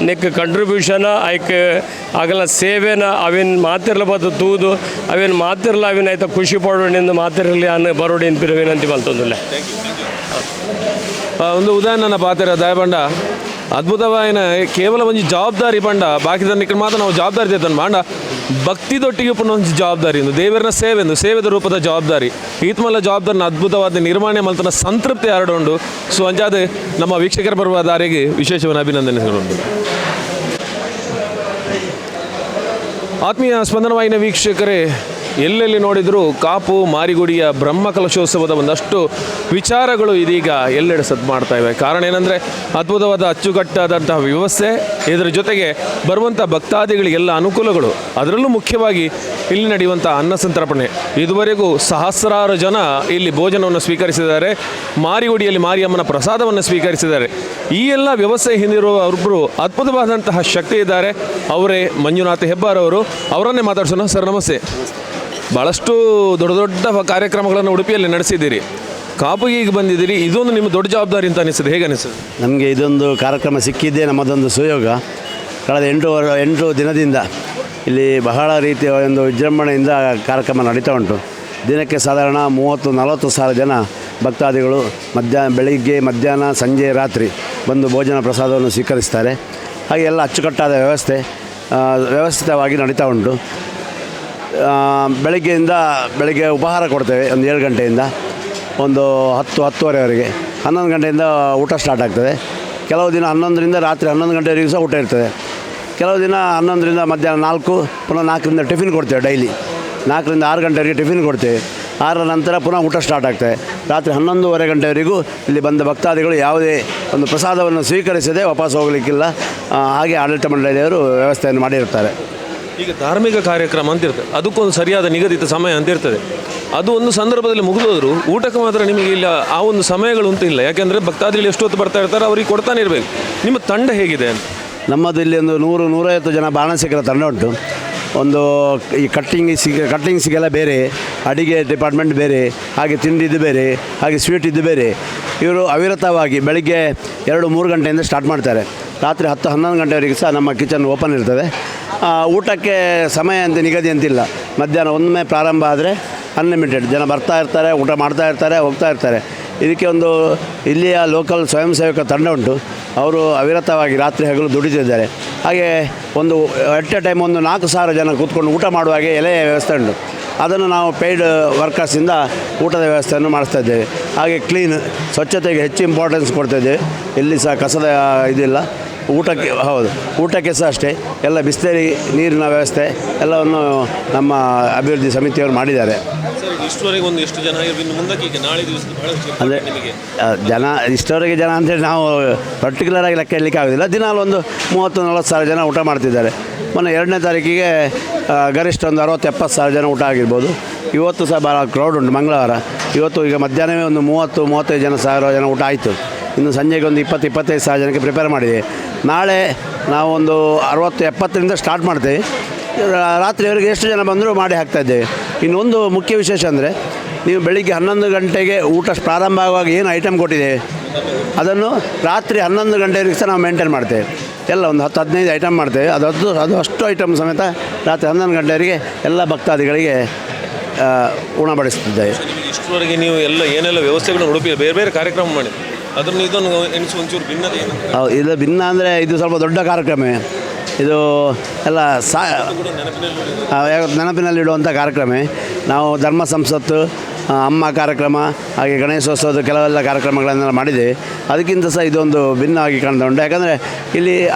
ನೆಕ್ ಕಂಟ್ರಿಬ್ಯೂಷನ ಐಕ್ ಆಗಲ ಸೇವೆನ ಅವೇನು ಮಾತಿರ್ಲ ಬತ್ತು ತೂದು ಅವೇನು ಮಾತಿರ್ಲ ಅವೇನು ಆಯ್ತಾ ಖುಷಿ ಪಡೋಣಿಂದ ಮಾತಿರಲಿ ಅನ್ನ ಬರೋಡಿ ಅಂತ ವಿನಂತಿ ಮಲ್ತೊಂದಿಲ್ಲ. ಒಂದು ಉದಾಹರಣೆನ ಪಾತ್ರ ದಯಪಂಡ ಅದ್ಭುತವಾಯಿನ ಕೇವಲ ಒಂಜಿ ಜವಾಬ್ದಾರಿ ಪಂಡ ಬಾಕಿ ತನಕ ಮಾತ್ರ ನಾವು ಜವಾಬ್ದಾರಿ ತೇತನ್ ಮಾಂಡ ಭಕ್ತಿದೊಟ್ಟಿಗೆ ಪುನಃ ಒಂದು ಜವಾಬ್ದಾರಿ ಎಂದು ದೇವರನ ಸೇವೆದ ರೂಪದ ಜವಾಬ್ದಾರಿ ಈತ್ಮಲ್ಲ ಜವಾಬ್ದಾರಿನ ಅದ್ಭುತವಾದ ನಿರ್ಮಾಣ ಮಲ್ತನ ಸಂತೃಪ್ತಿ ಹರಡುಂಡು. ಸೊ ಅಂಚಾದ ನಮ್ಮ ವೀಕ್ಷಕರ ಬರುವ ದಾರಿಗೆ ವಿಶೇಷವಾದ ಅಭಿನಂದನೆಗಳುಂಟು. ಆತ್ಮೀಯ ಸ್ಪಂದನವಾಹಿನಿ ವೀಕ್ಷಕರೇ, ಎಲ್ಲೆಲ್ಲಿ ನೋಡಿದರೂ ಕಾಪು ಮಾರಿಗುಡಿಯ ಬ್ರಹ್ಮಕಲಶೋತ್ಸವದ ಒಂದಷ್ಟು ವಿಚಾರಗಳು ಇದೀಗ ಎಲ್ಲೆಡೆ ಸದ್ದು ಮಾಡ್ತಾ ಇವೆ. ಕಾರಣ ಏನಂದರೆ ಅದ್ಭುತವಾದ ಅಚ್ಚುಕಟ್ಟಾದಂತಹ ವ್ಯವಸ್ಥೆ, ಇದರ ಜೊತೆಗೆ ಬರುವಂಥ ಭಕ್ತಾದಿಗಳಿಗೆಲ್ಲ ಅನುಕೂಲಗಳು, ಅದರಲ್ಲೂ ಮುಖ್ಯವಾಗಿ ಇಲ್ಲಿ ನಡೆಯುವಂಥ ಅನ್ನ ಸಂತರ್ಪಣೆ. ಇದುವರೆಗೂ ಸಹಸ್ರಾರು ಜನ ಇಲ್ಲಿ ಭೋಜನವನ್ನು ಸ್ವೀಕರಿಸಿದ್ದಾರೆ, ಮಾರಿಗುಡಿಯಲ್ಲಿ ಮಾರಿಯಮ್ಮನ ಪ್ರಸಾದವನ್ನು ಸ್ವೀಕರಿಸಿದ್ದಾರೆ. ಈ ಎಲ್ಲ ವ್ಯವಸ್ಥೆ ಹಿಂದಿರುವ ಒಬ್ಬರು ಅದ್ಭುತವಾದಂತಹ ಶಕ್ತಿ ಇದ್ದಾರೆ, ಅವರೇ ಮಂಜುನಾಥ ಹೆಬ್ಬಾರ್ ಅವರು. ಅವರನ್ನೇ ಮಾತಾಡ್ಸೋಣ. ಸರ್ ನಮಸ್ತೆ. ಭಾಳಷ್ಟು ದೊಡ್ಡ ಕಾರ್ಯಕ್ರಮಗಳನ್ನು ಉಡುಪಿಯಲ್ಲಿ ನಡೆಸಿದ್ದೀರಿ, ಕಾಪುಗೆ ಈಗ ಬಂದಿದ್ದೀರಿ, ಇದೊಂದು ನಿಮ್ಮ ದೊಡ್ಡ ಜವಾಬ್ದಾರಿ ಅಂತ ಅನಿಸ್ತದೆ, ಹೇಗೆ ಅನಿಸ್ತದೆ? ನಮಗೆ ಇದೊಂದು ಕಾರ್ಯಕ್ರಮ ಸಿಕ್ಕಿದ್ದೇ ನಮ್ಮದೊಂದು ಸುಯೋಗ. ಕಳೆದ 8 ದಿನದಿಂದ ಇಲ್ಲಿ ಬಹಳ ರೀತಿಯ ಒಂದು ವಿಜೃಂಭಣೆಯಿಂದ ಕಾರ್ಯಕ್ರಮ ನಡೀತಾ ಉಂಟು. ದಿನಕ್ಕೆ ಸಾಧಾರಣ 30-40 ಸಾವಿರ ಜನ ಭಕ್ತಾದಿಗಳು ಬೆಳಿಗ್ಗೆ ಮಧ್ಯಾಹ್ನ ಸಂಜೆ ರಾತ್ರಿ ಬಂದು ಭೋಜನ ಪ್ರಸಾದವನ್ನು ಸ್ವೀಕರಿಸ್ತಾರೆ. ಹಾಗೆ ಎಲ್ಲ ಅಚ್ಚುಕಟ್ಟಾದ ವ್ಯವಸ್ಥಿತವಾಗಿ ನಡೀತಾ ಉಂಟು. ಬೆಳಗ್ಗೆ ಉಪಹಾರ ಕೊಡ್ತೇವೆ ಒಂದು 7 ಗಂಟೆಯಿಂದ ಒಂದು 10-10:30ವರೆಗೆ. 11 ಗಂಟೆಯಿಂದ ಊಟ ಸ್ಟಾರ್ಟ್ ಆಗ್ತದೆ. ಕೆಲವು ದಿನ 11ರಿಂದ ರಾತ್ರಿ 11 ಗಂಟೆವರೆಗೂ ಸಹ ಊಟ ಇರ್ತದೆ. ಕೆಲವು ದಿನ 11ರಿಂದ ಮಧ್ಯಾಹ್ನ 4, ಪುನಃ 4ರಿಂದ ಟಿಫಿನ್ ಕೊಡ್ತೇವೆ. ಡೈಲಿ 4ರಿಂದ 6 ಗಂಟೆವರೆಗೆ ಟಿಫಿನ್ ಕೊಡ್ತೇವೆ. 6ರ ನಂತರ ಪುನಃ ಊಟ ಸ್ಟಾರ್ಟ್ ಆಗ್ತದೆ. ರಾತ್ರಿ 11:30 ಗಂಟೆವರೆಗೂ ಇಲ್ಲಿ ಬಂದ ಭಕ್ತಾದಿಗಳು ಯಾವುದೇ ಒಂದು ಪ್ರಸಾದವನ್ನು ಸ್ವೀಕರಿಸದೆ ವಾಪಸ್ ಹೋಗಲಿಕ್ಕಿಲ್ಲ. ಹಾಗೆ ಆಡಳಿತ ಮಂಡಳಿಯವರು ವ್ಯವಸ್ಥೆಯನ್ನು ಮಾಡಿರ್ತಾರೆ. ಈಗ ಧಾರ್ಮಿಕ ಕಾರ್ಯಕ್ರಮ ಅಂತ ಇರ್ತದೆ, ಅದಕ್ಕೊಂದು ಸರಿಯಾದ ನಿಗದಿತ ಸಮಯ ಅಂತ ಇರ್ತದೆ. ಅದು ಒಂದು ಸಂದರ್ಭದಲ್ಲಿ ಮುಗಿದೋದ್ರು ಊಟಕ್ಕೆ ಮಾತ್ರ ನಿಮಗೆ ಇಲ್ಲ ಆ ಒಂದು ಸಮಯಗಳು ಅಂತ ಇಲ್ಲ. ಯಾಕೆಂದರೆ ಭಕ್ತಾದಿಗಳು ಎಷ್ಟೊತ್ತು ಬರ್ತಾ ಇರ್ತಾರೆ, ಅವ್ರಿಗೆ ಕೊಡ್ತಾನೆ ಇರಬೇಕು. ನಿಮ್ಮ ತಂಡ ಹೇಗಿದೆ ಅಂತ? ನಮ್ಮದು ಇಲ್ಲಿ ಒಂದು 100-150 ಜನ ಬಾಣಸಿಗರ ತಂಡ ಉಂಟು. ಒಂದು ಈ ಕಟ್ಟಿಂಗ್ಸಿಗೆಲ್ಲ ಬೇರೆ, ಅಡಿಗೆ ಡಿಪಾರ್ಟ್ಮೆಂಟ್ ಬೇರೆ, ಹಾಗೆ ತಿಂಡಿದ್ದು ಬೇರೆ, ಹಾಗೆ ಸ್ವೀಟ್ ಇದ್ದು ಬೇರೆ. ಇವರು ಅವಿರತವಾಗಿ ಬೆಳಗ್ಗೆ 2-3 ಗಂಟೆಯಿಂದ ಸ್ಟಾರ್ಟ್ ಮಾಡ್ತಾರೆ. ರಾತ್ರಿ 10-11 ಗಂಟೆವರೆಗೆ ಸಹ ನಮ್ಮ ಕಿಚನ್ ಓಪನ್ ಇರ್ತದೆ. ಊಟಕ್ಕೆ ಸಮಯ ಅಂತ ನಿಗದಿ ಅಂತಿಲ್ಲ. ಮಧ್ಯಾಹ್ನ ಒಮ್ಮೆ ಪ್ರಾರಂಭ ಆದರೆ ಅನ್ಲಿಮಿಟೆಡ್ ಜನ ಬರ್ತಾ ಇರ್ತಾರೆ, ಊಟ ಮಾಡ್ತಾ ಇರ್ತಾರೆ, ಹೋಗ್ತಾ ಇರ್ತಾರೆ. ಇದಕ್ಕೆ ಒಂದು ಇಲ್ಲಿಯ ಲೋಕಲ್ ಸ್ವಯಂ ಸೇವಕ ತಂಡ ಉಂಟು. ಅವರು ಅವಿರತವಾಗಿ ರಾತ್ರಿ ಹಗಲು ದುಡಿತಿದ್ದಾರೆ. ಹಾಗೆ ಒಂದು ಎಟ್ ಎ ಟೈಮ್ ಒಂದು 4,000 ಜನ ಕೂತ್ಕೊಂಡು ಊಟ ಮಾಡುವಾಗೆ ಎಲೆಯ ವ್ಯವಸ್ಥೆ ಉಂಟು. ಅದನ್ನು ನಾವು ಪೇಯ್ಡ್ ವರ್ಕರ್ಸಿಂದ ಊಟದ ವ್ಯವಸ್ಥೆಯನ್ನು ಮಾಡಿಸ್ತಾ ಇದ್ದೇವೆ. ಹಾಗೆ ಸ್ವಚ್ಛತೆಗೆ ಹೆಚ್ಚು ಇಂಪಾರ್ಟೆನ್ಸ್ ಕೊಡ್ತಾಯಿದ್ದೇವೆ. ಎಲ್ಲಿ ಸಹ ಕಸದ ಇದಿಲ್ಲ. ಊಟಕ್ಕೆ ಸಹ ಅಷ್ಟೇ ಎಲ್ಲ ಬಿಸ್ಲೇರಿ ನೀರಿನ ವ್ಯವಸ್ಥೆ ಎಲ್ಲವನ್ನು ನಮ್ಮ ಅಭಿವೃದ್ಧಿ ಸಮಿತಿಯವರು ಮಾಡಿದ್ದಾರೆ. ಅಂದರೆ ಇಷ್ಟವರೆಗೆ ಜನ ಅಂತೇಳಿ ನಾವು ಪರ್ಟಿಕ್ಯುಲರಾಗಿ ಲೆಕ್ಕ ಇಡಲಿಕ್ಕೆ ಆಗೋದಿಲ್ಲ. ದಿನಾಲು ಒಂದು 30-40 ಸಾವಿರ ಜನ ಊಟ ಮಾಡ್ತಿದ್ದಾರೆ. ಮೊನ್ನೆ 2ನೇ ತಾರೀಕಿಗೆ ಗರಿಷ್ಠ ಒಂದು 60-70 ಸಾವಿರ ಜನ ಊಟ ಆಗಿರ್ಬೋದು. ಇವತ್ತು ಸಹ ಭಾಳ ಕ್ರೌಡ್ ಉಂಟು. ಮಂಗಳವಾರ ಇವತ್ತು ಈಗ ಮಧ್ಯಾಹ್ನವೇ ಒಂದು 30-35 ಸಾವಿರ ಜನ ಊಟ ಆಯಿತು. ಇನ್ನು ಸಂಜೆಗೆ ಒಂದು 20-25 ಸಾವಿರ ಜನಕ್ಕೆ ಪ್ರಿಪೇರ್ ಮಾಡಿದೆ. ನಾಳೆ ನಾವು ಒಂದು 60-70ರಿಂದ ಸ್ಟಾರ್ಟ್ ಮಾಡ್ತೇವೆ. ರಾತ್ರಿವರೆಗೆ ಎಷ್ಟು ಜನ ಬಂದರೂ ಮಾಡಿ ಹಾಕ್ತಾಯಿದ್ದೇವೆ. ಇನ್ನೊಂದು ಮುಖ್ಯ ವಿಶೇಷ ಅಂದರೆ, ನೀವು ಬೆಳಿಗ್ಗೆ 11 ಗಂಟೆಗೆ ಊಟ ಪ್ರಾರಂಭ ಆಗುವಾಗ ಏನು ಐಟಮ್ ಕೊಟ್ಟಿದ್ದೇವೆ ಅದನ್ನು ರಾತ್ರಿ 11 ಗಂಟೆವರೆಗೆ ಸಹ ನಾವು ಮೇಂಟೈನ್ ಮಾಡ್ತೇವೆ. ಎಲ್ಲ ಒಂದು 10-15 ಐಟಮ್ ಮಾಡ್ತೇವೆ. ಅದು ಅಷ್ಟು ಐಟಮ್ ಸಮೇತ ರಾತ್ರಿ 11 ಗಂಟೆವರೆಗೆ ಎಲ್ಲ ಭಕ್ತಾದಿಗಳಿಗೆ ಉಣಬಡಿಸ್ತಿದ್ದೇವೆ. ಇಷ್ಟರವರೆಗೆ ನೀವು ಎಲ್ಲ ಏನೆಲ್ಲ ವ್ಯವಸ್ಥೆಗಳನ್ನು ಹುಡುಕಿ ಬೇರೆ ಬೇರೆ ಕಾರ್ಯಕ್ರಮ ಮಾಡಿ ಅದನ್ನು ಇದನ್ನು ಎಣಿಸಿ ಒಂಚೂರು ಭಿನ್ನತೆ ಏನು? ಹೌದು, ಇದು ಭಿನ್ನ ಅಂದರೆ ಇದು ಸ್ವಲ್ಪ ದೊಡ್ಡ ಕಾರ್ಯಕ್ರಮ. ಇದು ಎಲ್ಲ ನೆನಪಿನಲ್ಲಿಡುವಂಥ ಕಾರ್ಯಕ್ರಮ. ನಾವು ಧರ್ಮ ಸಂಸತ್ತು, ಅಮ್ಮ ಕಾರ್ಯಕ್ರಮ, ಹಾಗೆ ಗಣೇಶೋತ್ಸವದ ಕೆಲವೆಲ್ಲ ಕಾರ್ಯಕ್ರಮಗಳನ್ನೆಲ್ಲ ಮಾಡಿದೆ. ಅದಕ್ಕಿಂತ ಸಹ ಇದೊಂದು ಭಿನ್ನವಾಗಿ ಕಾಣ್ತಾ ಉಂಟು. ಯಾಕಂದರೆ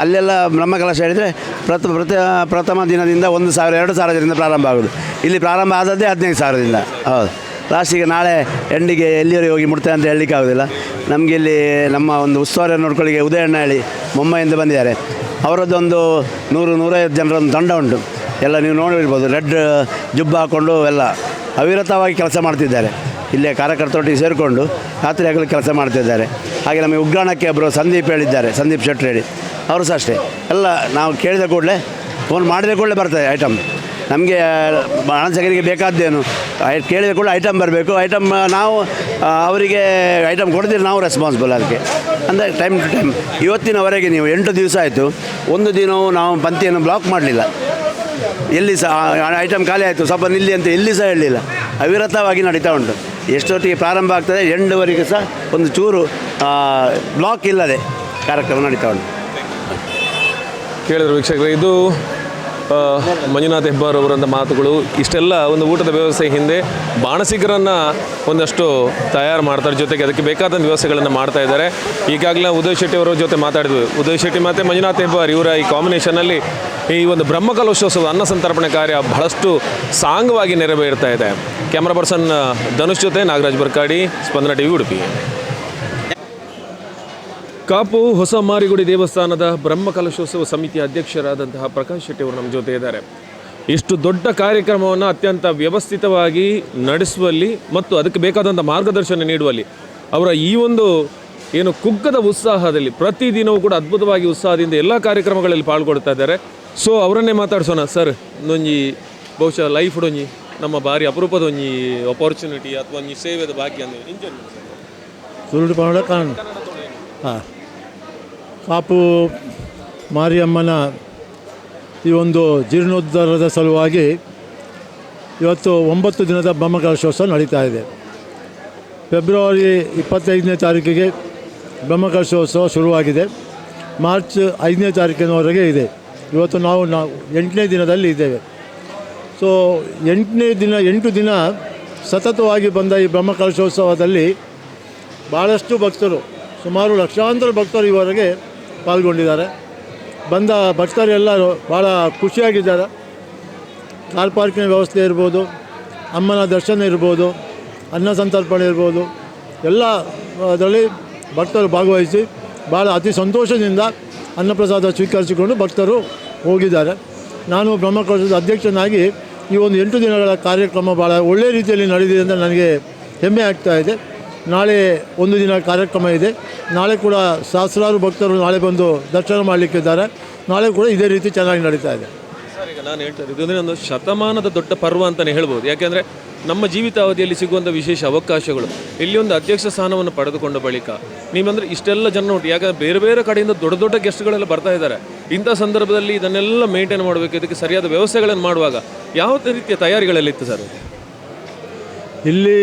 ಅಲ್ಲೆಲ್ಲ ಬ್ರಹ್ಮಕಲಶ ಹೇಳಿದರೆ ಪ್ರಥಮ ದಿನದಿಂದ 1,000-2,000 ಜನರಿಂದ ಪ್ರಾರಂಭ ಆಗೋದು. ಇಲ್ಲಿ ಪ್ರಾರಂಭ ಆದದ್ದೇ 15,000ದಿಂದ. ಹೌದು, ಲಾಸ್ಟಿಗೆ ನಾಳೆ ಎಂಡಿಗೆ ಎಲ್ಲಿವರೆಗೆ ಹೋಗಿ ಮುಟ್ತೇವೆ ಅಂತ ಹೇಳಲಿಕ್ಕೆ ಆಗೋದಿಲ್ಲ. ನಮಗೆ ಇಲ್ಲಿ ನಮ್ಮ ಒಂದು ಉಸ್ತುವಾರಿಯನ್ನು ನೋಡ್ಕೊಳ್ಳಿಕ್ಕೆ ಉದಯಣ್ಣ ಹೇಳಿ ಮುಂಬೈಯಿಂದ ಬಂದಿದ್ದಾರೆ. ಅವರದ್ದೊಂದು 100-150 ಜನರೊಂದು ತಂಡ ಉಂಟು. ಎಲ್ಲ ನೀವು ನೋಡಿರ್ಬೋದು, ರೆಡ್ ಜುಬ್ಬ ಹಾಕ್ಕೊಂಡು ಎಲ್ಲ ಅವಿರತವಾಗಿ ಕೆಲಸ ಮಾಡ್ತಿದ್ದಾರೆ. ಇಲ್ಲೇ ಕಾರ್ಯಕರ್ತರೊಟ್ಟಿಗೆ ಸೇರಿಕೊಂಡು ರಾತ್ರಿ ಆಗಲು ಕೆಲಸ ಮಾಡ್ತಿದ್ದಾರೆ. ಹಾಗೆ ನಮಗೆ ಉಗ್ರಾಣಕ್ಕೆ ಒಬ್ಬರು ಸಂದೀಪ್ ಹೇಳಿದ್ದಾರೆ, ಸಂದೀಪ್ ಶೆಟ್ಟಿ ಹೇಳಿ, ಅವರು ಸಹ ಅಷ್ಟೇ. ಎಲ್ಲ ನಾವು ಕೇಳಿದ ಕೂಡಲೇ ಫೋನ್ ಮಾಡಿದ ಕೂಡಲೇ ಬರ್ತದೆ ಐಟಮ್. ನಮಗೆ ಬಾಣಸಗರಿಗೆ ಬೇಕಾದ್ದೇನು ಕೇಳಿದ ಕೂಡ ಐಟಮ್ ಬರಬೇಕು. ಐಟಮ್ ನಾವು ಅವರಿಗೆ ಐಟಮ್ ಕೊಡ್ತೀರಿ, ನಾವು ರೆಸ್ಪಾನ್ಸಿಬಲ್ ಅದಕ್ಕೆ. ಅಂದರೆ ಟೈಮ್ ಟು ಟೈಮ್ ಇವತ್ತಿನವರೆಗೆ ನೀವು 8 ದಿವಸ ಆಯಿತು, ಒಂದು ದಿನವೂ ನಾವು ಪಂಕ್ತಿಯನ್ನು ಬ್ಲಾಕ್ ಮಾಡಲಿಲ್ಲ. ಎಲ್ಲಿ ಸಹ ಐಟಮ್ ಖಾಲಿ ಆಯಿತು ಸ್ವಲ್ಪ ನಿಲ್ಲಿ ಅಂತ ಎಲ್ಲಿ ಸಹ ಹೇಳಲಿಲ್ಲ. ಅವಿರತವಾಗಿ ನಡೀತಾ ಉಂಟು. ಎಷ್ಟೊತ್ತಿಗೆ ಪ್ರಾರಂಭ ಆಗ್ತದೆ ಎಂಡವರೆಗೆ ಸಹ ಒಂದು ಚೂರು ಬ್ಲಾಕ್ ಇಲ್ಲದೆ ಕಾರ್ಯಕ್ರಮ ನಡೀತಾ ಉಂಟು. ಕೇಳಿದ್ರು ವೀಕ್ಷಕರೇ, ಇದು ಮಂಜುನಾಥ್ ಹೆಬ್ಬಾರ್ ಅವರಂಥ ಮಾತುಗಳು. ಇಷ್ಟೆಲ್ಲ ಒಂದು ಊಟದ ವ್ಯವಸ್ಥೆ ಹಿಂದೆ ಬಾಣಸಿಗರನ್ನು ಒಂದಷ್ಟು ತಯಾರು ಮಾಡ್ತಾರೆ, ಜೊತೆಗೆ ಅದಕ್ಕೆ ಬೇಕಾದಂಥ ವ್ಯವಸ್ಥೆಗಳನ್ನು ಮಾಡ್ತಾ ಇದ್ದಾರೆ. ಈಗಾಗಲೇ ಉದಯ್ ಶೆಟ್ಟಿ ಅವರ ಜೊತೆ ಮಾತಾಡಿದ್ವಿ. ಉದಯ್ ಶೆಟ್ಟಿ ಮತ್ತು ಮಂಜುನಾಥ್ ಹೆಬ್ಬಾರ್ ಇವರ ಈ ಕಾಂಬಿನೇಷನಲ್ಲಿ ಈ ಒಂದು ಬ್ರಹ್ಮಕಲಶೋತ್ಸವದ ಅನ್ನ ಸಂತರ್ಪಣೆ ಕಾರ್ಯ ಬಹಳಷ್ಟು ಸಾಂಗವಾಗಿ ನೆರವೇರ್ತಾ ಇದೆ. ಕ್ಯಾಮ್ರಾ ಪರ್ಸನ್ ಧನುಷ್ ಜೊತೆ ನಾಗರಾಜ್ ಬರ್ಕಾಡಿ, ಸ್ಪಂದನ ಟಿವಿ, ಉಡುಪಿ. ಕಾಪು ಹೊಸ ಮಾರಿಗುಡಿ ದೇವಸ್ಥಾನದ ಬ್ರಹ್ಮಕಲಶೋತ್ಸವ ಸಮಿತಿಯ ಅಧ್ಯಕ್ಷರಾದಂತಹ ಪ್ರಕಾಶ್ ಶೆಟ್ಟಿ ಅವರು ನಮ್ಮ ಜೊತೆ ಇದ್ದಾರೆ. ಇಷ್ಟು ದೊಡ್ಡ ಕಾರ್ಯಕ್ರಮವನ್ನು ಅತ್ಯಂತ ವ್ಯವಸ್ಥಿತವಾಗಿ ನಡೆಸುವಲ್ಲಿ ಮತ್ತು ಅದಕ್ಕೆ ಬೇಕಾದಂಥ ಮಾರ್ಗದರ್ಶನ ನೀಡುವಲ್ಲಿ ಅವರ ಈ ಒಂದು ಏನು ಕುಗ್ಗದ ಉತ್ಸಾಹದಲ್ಲಿ ಪ್ರತಿದಿನವೂ ಕೂಡ ಅದ್ಭುತವಾಗಿ ಉತ್ಸಾಹದಿಂದ ಎಲ್ಲ ಕಾರ್ಯಕ್ರಮಗಳಲ್ಲಿ ಪಾಲ್ಗೊಳ್ತಾ ಇದ್ದಾರೆ. ಸೊ ಅವರನ್ನೇ ಮಾತಾಡ್ಸೋಣ. ಸರ್, ಒಂಜಿ ಬಹುಶಃ ಲೈಫ್ ಒಂಜಿ ನಮ್ಮ ಭಾರಿ ಅಪರೂಪದ ಒಂಜಿ ಅಪಾರ್ಚುನಿಟಿ ಅಥವಾ ಒಂಜಿ ಸೇವೆದ ಭಾಗ್ಯ ಅಂದರೆ ಸುರುಡು ಪೌಡ ಕಾರಣ ಹಾಂ, ಕಾಪು ಮಾರಿಯಮ್ಮನ ಈ ಒಂದು ಜೀರ್ಣೋದ್ಧಾರದ ಸಲುವಾಗಿ ಇವತ್ತು 9 ದಿನದ ಬ್ರಹ್ಮಕಲಶೋತ್ಸವ ನಡೀತಾ ಇದೆ. ಫೆಬ್ರವರಿ 25ನೇ ತಾರೀಕಿಗೆ ಬ್ರಹ್ಮಕಲಶೋತ್ಸವ ಶುರುವಾಗಿದೆ. ಮಾರ್ಚ್ 5ನೇ ತಾರೀಕಿನವರೆಗೆ ಇದೆ. ಇವತ್ತು ನಾವು 8ನೇ ದಿನದಲ್ಲಿ ಇದ್ದೇವೆ. ಸೊ 8 ದಿನ ಸತತವಾಗಿ ಬಂದ ಈ ಬ್ರಹ್ಮಕಲಶೋತ್ಸವದಲ್ಲಿ ಭಾಳಷ್ಟು ಭಕ್ತರು, ಸುಮಾರು ಲಕ್ಷಾಂತರ ಭಕ್ತರು ಇವರೆಗೆ ಪಾಲ್ಗೊಂಡಿದ್ದಾರೆ. ಬಂದ ಭಕ್ತರೆಲ್ಲರೂ ಭಾಳ ಖುಷಿಯಾಗಿದ್ದಾರೆ. ಕಾರ್ ಪಾರ್ಕಿನ ವ್ಯವಸ್ಥೆ ಇರ್ಬೋದು, ಅಮ್ಮನ ದರ್ಶನ ಇರ್ಬೋದು, ಅನ್ನ ಸಂತರ್ಪಣೆ ಇರ್ಬೋದು, ಎಲ್ಲ ಅದರಲ್ಲಿ ಭಕ್ತರು ಭಾಗವಹಿಸಿ ಭಾಳ ಅತಿ ಸಂತೋಷದಿಂದ ಅನ್ನಪ್ರಸಾದ ಸ್ವೀಕರಿಸಿಕೊಂಡು ಭಕ್ತರು ಹೋಗಿದ್ದಾರೆ. ನಾನು ಬ್ರಹ್ಮಕಲಶದ ಅಧ್ಯಕ್ಷನಾಗಿ ಈ ಒಂದು 8 ದಿನಗಳ ಕಾರ್ಯಕ್ರಮ ಭಾಳ ಒಳ್ಳೆಯ ರೀತಿಯಲ್ಲಿ ನಡೆದಿದೆ ಅಂತ ನನಗೆ ಹೆಮ್ಮೆ ಆಗ್ತಾ ಇದೆ. ನಾಳೆ 1 ದಿನ ಕಾರ್ಯಕ್ರಮ ಇದೆ. ನಾಳೆ ಕೂಡ ಸಹಸ್ರಾರು ಭಕ್ತರು ನಾಳೆ ಬಂದು ದರ್ಶನ ಮಾಡಲಿಕ್ಕಿದ್ದಾರೆ. ನಾಳೆ ಕೂಡ ಇದೇ ರೀತಿ ಚೆನ್ನಾಗಿ ನಡೀತಾ ಇದೆ. ಸರ್, ಈಗ ನಾನು ಹೇಳ್ತಾ ಇದ್ದೀನಿ, ಒಂದು ಶತಮಾನದ ದೊಡ್ಡ ಪರ್ವ ಅಂತಲೇ ಹೇಳ್ಬೋದು. ಯಾಕೆಂದರೆ ನಮ್ಮ ಜೀವಿತಾವಧಿಯಲ್ಲಿ ಸಿಗುವಂಥ ವಿಶೇಷ ಅವಕಾಶಗಳು, ಇಲ್ಲಿ ಒಂದು ಅಧ್ಯಕ್ಷ ಸ್ಥಾನವನ್ನು ಪಡೆದುಕೊಂಡ ಬಳಿಕ ನೀವಂದರೆ ಇಷ್ಟೆಲ್ಲ ಜನ ಉಂಟು. ಯಾಕಂದರೆ ಬೇರೆ ಬೇರೆ ಕಡೆಯಿಂದ ದೊಡ್ಡ ದೊಡ್ಡ ಗೆಸ್ಟ್ಗಳೆಲ್ಲ ಬರ್ತಾ ಇದ್ದಾರೆ. ಇಂಥ ಸಂದರ್ಭದಲ್ಲಿ ಇದನ್ನೆಲ್ಲ ಮೇಂಟೈನ್ ಮಾಡಬೇಕು, ಇದಕ್ಕೆ ಸರಿಯಾದ ವ್ಯವಸ್ಥೆಗಳನ್ನು ಮಾಡುವಾಗ ಯಾವ ರೀತಿಯ ತಯಾರಿಗಳಲ್ಲಿತ್ತು ಸರ್? ಇಲ್ಲಿ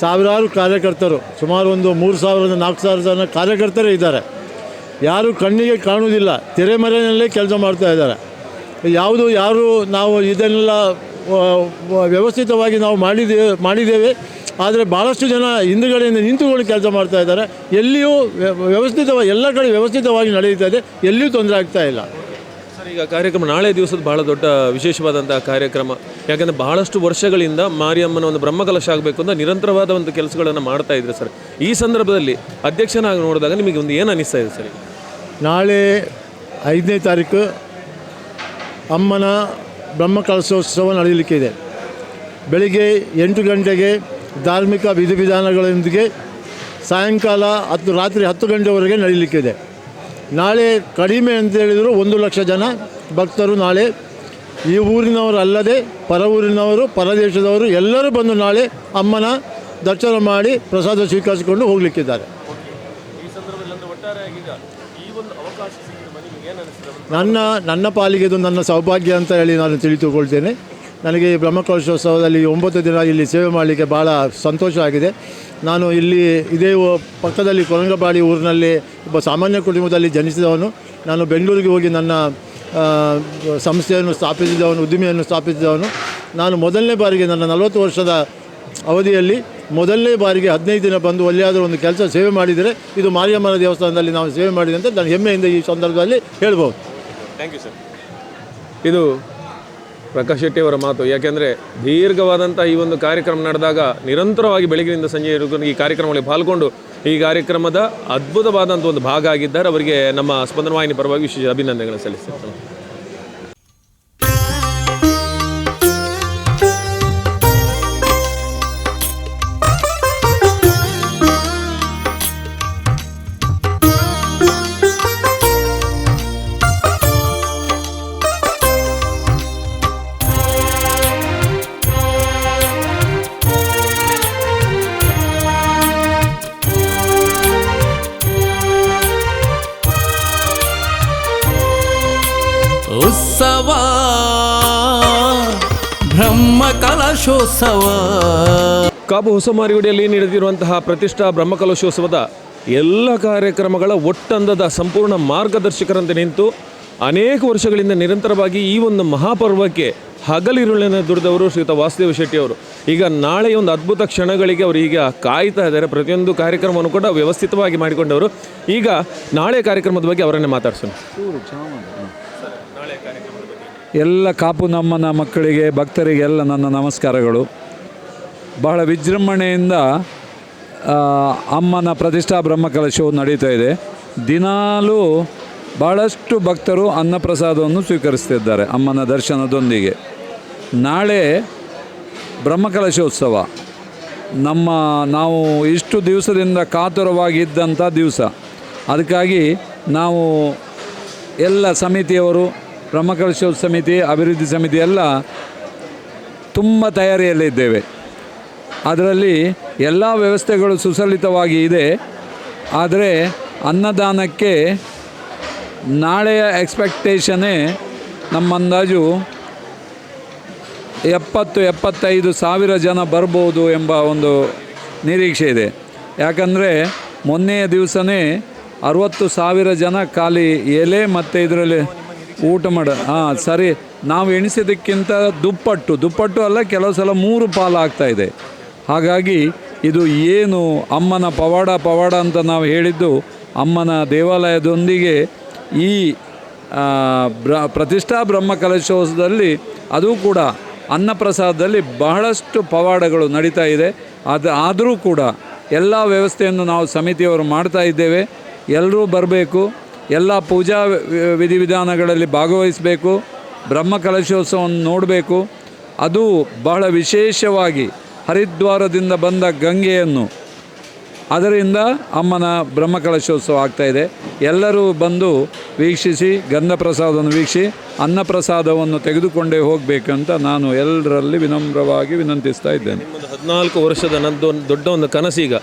ಸಾವಿರಾರು ಕಾರ್ಯಕರ್ತರು, ಸುಮಾರು ಒಂದು 3,000-4,000 ಜನ ಕಾರ್ಯಕರ್ತರೇ ಇದ್ದಾರೆ. ಯಾರು ಕಣ್ಣಿಗೆ ಕಾಣುವುದಿಲ್ಲ, ತೆರೆಮರೆಯಲ್ಲೇ ಕೆಲಸ ಮಾಡ್ತಾ ಇದ್ದಾರೆ. ಯಾರು ನಾವು ಇದನ್ನೆಲ್ಲ ವ್ಯವಸ್ಥಿತವಾಗಿ ನಾವು ಮಾಡಿದ್ದೇವೆ. ಆದರೆ ಭಾಳಷ್ಟು ಜನ ಹಿಂದುಗಡೆಯಿಂದ ನಿಂತುಕೊಂಡು ಕೆಲಸ ಮಾಡ್ತಾ ಇದ್ದಾರೆ. ಎಲ್ಲಿಯೂ ವ್ಯವಸ್ಥಿತವಾಗಿ ಎಲ್ಲ ಕಡೆ ವ್ಯವಸ್ಥಿತವಾಗಿ ನಡೆಯುತ್ತಾ ಇದೆ, ಎಲ್ಲಿಯೂ ತೊಂದರೆ ಆಗ್ತಾ ಇಲ್ಲ. ಸರ್, ಈಗ ಕಾರ್ಯಕ್ರಮ ನಾಳೆ ದಿವಸದ ಭಾಳ ದೊಡ್ಡ ವಿಶೇಷವಾದಂಥ ಕಾರ್ಯಕ್ರಮ. ಯಾಕೆಂದರೆ ಬಹಳಷ್ಟು ವರ್ಷಗಳಿಂದ ಮಾರಿಯಮ್ಮನ ಒಂದು ಬ್ರಹ್ಮಕಲಶ ಆಗಬೇಕು ಅಂತ ನಿರಂತರವಾದ ಒಂದು ಕೆಲಸಗಳನ್ನು ಮಾಡ್ತಾ ಇದ್ದಾರೆ ಸರ್. ಈ ಸಂದರ್ಭದಲ್ಲಿ ಅಧ್ಯಕ್ಷನಾಗಿ ನೋಡಿದಾಗ ನಿಮಗೆ ಒಂದು ಏನು ಅನ್ನಿಸ್ತಾ ಇದೆ ಸರ್? ನಾಳೆ 5ನೇ ತಾರೀಕು ಅಮ್ಮನ ಬ್ರಹ್ಮಕಲಶೋತ್ಸವ ನಡೆಯಲಿಕ್ಕಿದೆ. ಬೆಳಿಗ್ಗೆ 8 ಗಂಟೆಗೆ ಧಾರ್ಮಿಕ ವಿಧಿವಿಧಾನಗಳೊಂದಿಗೆ ಸಾಯಂಕಾಲ ರಾತ್ರಿ 10 ಗಂಟೆವರೆಗೆ ನಡೆಯಲಿಕ್ಕಿದೆ. ನಾಳೆ ಕಡಿಮೆ ಅಂತ ಹೇಳಿದರು 1 ಲಕ್ಷ ಜನ ಭಕ್ತರು ನಾಳೆ ಈ ಊರಿನವರಲ್ಲದೆ ಪರ ಊರಿನವರು, ಪರದೇಶದವರು ಎಲ್ಲರೂ ಬಂದು ನಾಳೆ ಅಮ್ಮನ ದರ್ಶನ ಮಾಡಿ ಪ್ರಸಾದ ಸ್ವೀಕರಿಸಿಕೊಂಡು ಹೋಗಲಿಕ್ಕಿದ್ದಾರೆ. ಈ ಸಂದರ್ಭದಲ್ಲಿ ಒಟ್ಟಾರೆಯಾಗಿ ಈ ಒಂದು ಅವಕಾಶ ಸಿಕ್ಕಿದ ಮನೆಗೆ ಏನು ನನ್ನ ಪಾಲಿಗೆ ಇದು ನನ್ನ ಸೌಭಾಗ್ಯ ಅಂತ ಹೇಳಿ ನಾನು ತಿಳಿದುಕೊಳ್ತೇನೆ. ನನಗೆ ಈ ಬ್ರಹ್ಮಕಲಶೋತ್ಸವದಲ್ಲಿ 9 ದಿನ ಇಲ್ಲಿ ಸೇವೆ ಮಾಡಲಿಕ್ಕೆ ಭಾಳ ಸಂತೋಷ ಆಗಿದೆ. ನಾನು ಇಲ್ಲಿ ಇದೇ ಪಕ್ಕದಲ್ಲಿ ಕೊರಂಗಪಾಡಿ ಊರಿನಲ್ಲಿ ಒಬ್ಬ ಸಾಮಾನ್ಯ ಕುಟುಂಬದಲ್ಲಿ ಜನಿಸಿದವನು. ನಾನು ಬೆಂಗಳೂರಿಗೆ ಹೋಗಿ ನನ್ನ ಸಂಸ್ಥೆಯನ್ನು ಸ್ಥಾಪಿಸಿದವನು, ಉದ್ದಿಮೆಯನ್ನು ಸ್ಥಾಪಿಸಿದವನು. ನಾನು ಮೊದಲನೇ ಬಾರಿಗೆ ನನ್ನ 40 ವರ್ಷದ ಅವಧಿಯಲ್ಲಿ ಮೊದಲನೇ ಬಾರಿಗೆ 15 ದಿನ ಬಂದು ಎಲ್ಲಿಯಾದರೂ ಒಂದು ಕೆಲಸ ಸೇವೆ ಮಾಡಿದರೆ ಇದು ಮಾರಿಯಮ್ಮನ ದೇವಸ್ಥಾನದಲ್ಲಿ ನಾವು ಸೇವೆ ಮಾಡಿದೆ ಅಂತ ನಾನು ಹೆಮ್ಮೆಯಿಂದ ಈ ಸಂದರ್ಭದಲ್ಲಿ ಹೇಳ್ಬೋದು. Thank you sir. ಇದು ಪ್ರಕಾಶ್ ಶೆಟ್ಟಿ ಅವರ ಮಾತು. ಯಾಕೆಂದರೆ ದೀರ್ಘವಾದಂಥ ಈ ಒಂದು ಕಾರ್ಯಕ್ರಮ ನಡೆದಾಗ ನಿರಂತರವಾಗಿ ಬೆಳಗಿನಿಂದ ಸಂಜೆವರೆಗೂ ಈ ಕಾರ್ಯಕ್ರಮಗಳಿಗೆ ಪಾಲ್ಗೊಂಡು ಈ ಕಾರ್ಯಕ್ರಮದ ಅದ್ಭುತವಾದಂಥ ಒಂದು ಭಾಗ ಆಗಿದ್ದಾರೆ. ಅವರಿಗೆ ನಮ್ಮ ಸ್ಪಂದನ ವಾಹಿನಿ ಪರವಾಗಿ ವಿಶೇಷ ಅಭಿನಂದನೆಗಳನ್ನು ಸಲ್ಲಿಸ್ತೇನೆ. ಉತ್ಸವ ಬ್ರಹ್ಮಕಲಶೋತ್ಸವ. ಕಾಪು ಹೊಸಮಾರಿಗುಡಿಯಲ್ಲಿ ನಡೆದಿರುವಂತಹ ಪ್ರತಿಷ್ಠಾ ಬ್ರಹ್ಮಕಲಶೋತ್ಸವದ ಎಲ್ಲ ಕಾರ್ಯಕ್ರಮಗಳ ಒಟ್ಟಂದದ ಸಂಪೂರ್ಣ ಮಾರ್ಗದರ್ಶಕರಂತೆ ನಿಂತು ಅನೇಕ ವರ್ಷಗಳಿಂದ ನಿರಂತರವಾಗಿ ಈ ಒಂದು ಮಹಾಪರ್ವಕ್ಕೆ ಹಗಲಿರುಳನ್ನು ದುಡಿದವರು ಶ್ರೀಯುತ ವಾಸುದೇವ ಶೆಟ್ಟಿಯವರು ಈಗ ನಾಳೆಯ ಒಂದು ಅದ್ಭುತ ಕ್ಷಣಗಳಿಗೆ ಅವರು ಈಗ ಕಾಯ್ತಾ ಇದ್ದಾರೆ. ಪ್ರತಿಯೊಂದು ಕಾರ್ಯಕ್ರಮವನ್ನು ಕೂಡ ವ್ಯವಸ್ಥಿತವಾಗಿ ಮಾಡಿಕೊಂಡವರು. ಈಗ ನಾಳೆ ಕಾರ್ಯಕ್ರಮದ ಬಗ್ಗೆ ಅವರನ್ನೇ ಮಾತಾಡ್ಸೋಣ. ಎಲ್ಲ ಕಾಪು ನಮ್ಮನ ಮಕ್ಕಳಿಗೆ, ಭಕ್ತರಿಗೆಲ್ಲ ನನ್ನ ನಮಸ್ಕಾರಗಳು. ಬಹಳ ವಿಜೃಂಭಣೆಯಿಂದ ಅಮ್ಮನ ಪ್ರತಿಷ್ಠಾ ಬ್ರಹ್ಮಕಲಶವು ನಡೀತಾ ಇದೆ. ದಿನಾಲೂ ಭಾಳಷ್ಟು ಭಕ್ತರು ಅನ್ನಪ್ರಸಾದವನ್ನು ಸ್ವೀಕರಿಸ್ತಿದ್ದಾರೆ ಅಮ್ಮನ ದರ್ಶನದೊಂದಿಗೆ. ನಾಳೆ ಬ್ರಹ್ಮಕಲಶೋತ್ಸವ ನಾವು ಇಷ್ಟು ದಿವಸದಿಂದ ಕಾತುರವಾಗಿದ್ದಂಥ ದಿವಸ. ಅದಕ್ಕಾಗಿ ನಾವು ಎಲ್ಲ ಸಮಿತಿಯವರು, ಬ್ರಹ್ಮಕಲಶೋತ್ಸವ ಸಮಿತಿ, ಅಭಿವೃದ್ಧಿ ಸಮಿತಿ ಎಲ್ಲ ತುಂಬ ತಯಾರಿಯಲ್ಲಿದ್ದೇವೆ. ಅದರಲ್ಲಿ ಎಲ್ಲ ವ್ಯವಸ್ಥೆಗಳು ಸುಸಲಿತವಾಗಿ ಇದೆ. ಆದರೆ ಅನ್ನದಾನಕ್ಕೆ ನಾಳೆಯ ಎಕ್ಸ್ಪೆಕ್ಟೇಷನ್ನೇ ನಮ್ಮ ಅಂದಾಜು 70-75 ಸಾವಿರ ಜನ ಬರ್ಬೋದು ಎಂಬ ಒಂದು ನಿರೀಕ್ಷೆ ಇದೆ. ಯಾಕಂದರೆ ಮೊನ್ನೆಯ ದಿವಸನೇ 60,000 ಜನ ಖಾಲಿ ಎಲೆ ಮತ್ತು ಇದರಲ್ಲಿ ಊಟ ಸರಿ, ನಾವು ಎಣಿಸಿದ್ದಕ್ಕಿಂತ ದುಪ್ಪಟ್ಟು ಅಲ್ಲ, ಕೆಲವು ಸಲ 3 ಪಾಲು ಆಗ್ತಾಯಿದೆ. ಹಾಗಾಗಿ ಇದು ಏನು ಅಮ್ಮನ ಪವಾಡ ಅಂತ ನಾವು ಹೇಳಿದ್ದು, ಅಮ್ಮನ ದೇವಾಲಯದೊಂದಿಗೆ ಈ ಪ್ರತಿಷ್ಠಾ ಬ್ರಹ್ಮಕಲಶೋತ್ಸವದಲ್ಲಿ ಅದು ಕೂಡ ಅನ್ನಪ್ರಸಾದದಲ್ಲಿ ಬಹಳಷ್ಟು ಪವಾಡಗಳು ನಡೀತಾ ಇದೆ. ಆದರೂ ಕೂಡ ಎಲ್ಲ ವ್ಯವಸ್ಥೆಯನ್ನು ನಾವು ಸಮಿತಿಯವರು ಮಾಡ್ತಾ ಇದ್ದೇವೆ. ಎಲ್ಲರೂ ಬರಬೇಕು, ಎಲ್ಲ ಪೂಜಾ ವಿಧಿವಿಧಾನಗಳಲ್ಲಿ ಭಾಗವಹಿಸಬೇಕು, ಬ್ರಹ್ಮಕಲಶೋತ್ಸವವನ್ನು ನೋಡಬೇಕು. ಅದು ಬಹಳ ವಿಶೇಷವಾಗಿ ಹರಿದ್ವಾರದಿಂದ ಬಂದ ಗಂಗೆಯನ್ನು, ಅದರಿಂದ ಅಮ್ಮನ ಬ್ರಹ್ಮಕಲಶೋತ್ಸವ ಆಗ್ತಾಯಿದೆ. ಎಲ್ಲರೂ ಬಂದು ವೀಕ್ಷಿಸಿ, ಗಂಧ ಪ್ರಸಾದವನ್ನು ವೀಕ್ಷಿಸಿ, ಅನ್ನಪ್ರಸಾದವನ್ನು ತೆಗೆದುಕೊಂಡೇ ಹೋಗಬೇಕಂತ ನಾನು ಎಲ್ಲರಲ್ಲಿ ವಿನಮ್ರವಾಗಿ ವಿನಂತಿಸ್ತಾ ಇದ್ದೇನೆ. 14 ವರ್ಷದ ನನ್ನದು ದೊಡ್ಡ ಒಂದು ಕನಸೀಗ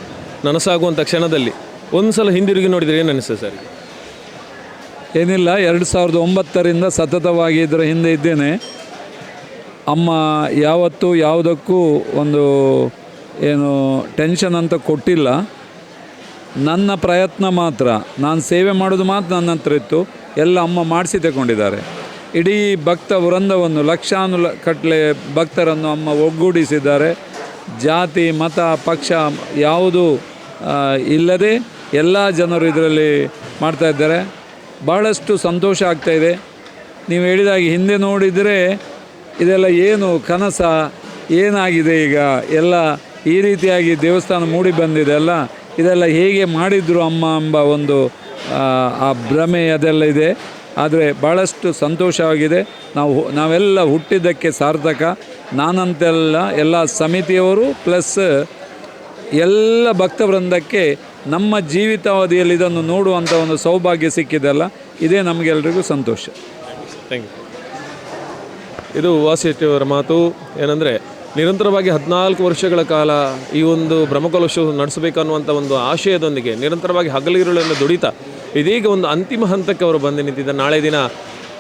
ನನಸಾಗುವಂಥ ಕ್ಷಣದಲ್ಲಿ ಒಂದು ಸಲ ಹಿಂದಿರುಗಿ ನೋಡಿದರೆ ಏನು ಅನಿಸ್ತದೆ ಸರ್? ಏನಿಲ್ಲ, 2009ರಿಂದ ಸತತವಾಗಿ ಇದರ ಹಿಂದೆ ಇದ್ದೇನೆ. ಅಮ್ಮ ಯಾವತ್ತೂ ಯಾವುದಕ್ಕೂ ಒಂದು ಏನು ಟೆನ್ಷನ್ ಅಂತ ಕೊಟ್ಟಿಲ್ಲ. ನನ್ನ ಪ್ರಯತ್ನ ಮಾತ್ರ, ನಾನು ಸೇವೆ ಮಾಡೋದು ಮಾತ್ರ ನನ್ನ ಹತ್ರ ಇತ್ತು. ಎಲ್ಲ ಅಮ್ಮ ಮಾಡಿಸಿ ತಗೊಂಡಿದ್ದಾರೆ. ಇಡೀ ಭಕ್ತ ವೃಂದವನ್ನು, ಲಕ್ಷಾನುಗಟ್ಟಲೆ ಭಕ್ತರನ್ನು ಅಮ್ಮ ಒಗ್ಗೂಡಿಸಿದ್ದಾರೆ. ಜಾತಿ ಮತ ಪಕ್ಷ ಯಾವುದೂ ಇಲ್ಲದೆ ಎಲ್ಲ ಜನರು ಇದರಲ್ಲಿ ಮಾಡ್ತಾಯಿದ್ದಾರೆ. ಭಾಳಷ್ಟು ಸಂತೋಷ ಆಗ್ತಾಯಿದೆ. ನೀವು ಹೇಳಿದಾಗೆ ಹಿಂದೆ ನೋಡಿದರೆ ಇದೆಲ್ಲ ಏನು ಕನಸ, ಏನಾಗಿದೆ ಈಗ ಎಲ್ಲ ಈ ರೀತಿಯಾಗಿ ದೇವಸ್ಥಾನ ಮೂಡಿ ಬಂದಿದೆ ಅಲ್ಲ, ಇದೆಲ್ಲ ಹೇಗೆ ಮಾಡಿದರು ಅಮ್ಮ ಎಂಬ ಒಂದು ಆ ಭ್ರಮೆ ಅದೆಲ್ಲ ಇದೆ. ಆದರೆ ಭಾಳಷ್ಟು ಸಂತೋಷವಾಗಿದೆ. ನಾವೆಲ್ಲ ಹುಟ್ಟಿದ್ದಕ್ಕೆ ಸಾರ್ಥಕ. ನಾನಂತೆಲ್ಲ ಎಲ್ಲ ಸಮಿತಿಯವರು ಪ್ಲಸ್ ಎಲ್ಲ ಭಕ್ತವೃಂದಕ್ಕೆ ನಮ್ಮ ಜೀವಿತಾವಧಿಯಲ್ಲಿ ಇದನ್ನು ನೋಡುವಂಥ ಒಂದು ಸೌಭಾಗ್ಯ ಸಿಕ್ಕಿದೆಲ್ಲ, ಇದೇ ನಮಗೆಲ್ಲರಿಗೂ ಸಂತೋಷ. Thank you. ಇದು ವಾಸಿಯವರ ಮಾತು. ಏನಂದರೆ ನಿರಂತರವಾಗಿ 14 ವರ್ಷಗಳ ಕಾಲ ಈ ಒಂದು ಬ್ರಹ್ಮಕಲಶೋತ್ಸವ ನಡೆಸಬೇಕನ್ನುವಂಥ ಒಂದು ಆಶಯದೊಂದಿಗೆ ನಿರಂತರವಾಗಿ ಹಗಲಿರುಳನ್ನು ದುಡಿತಾ ಇದೀಗ ಒಂದು ಅಂತಿಮ ಹಂತಕ್ಕೆ ಅವರು ಬಂದು ನಿಂತಿದ್ದಾರೆ. ನಾಳೆ ದಿನ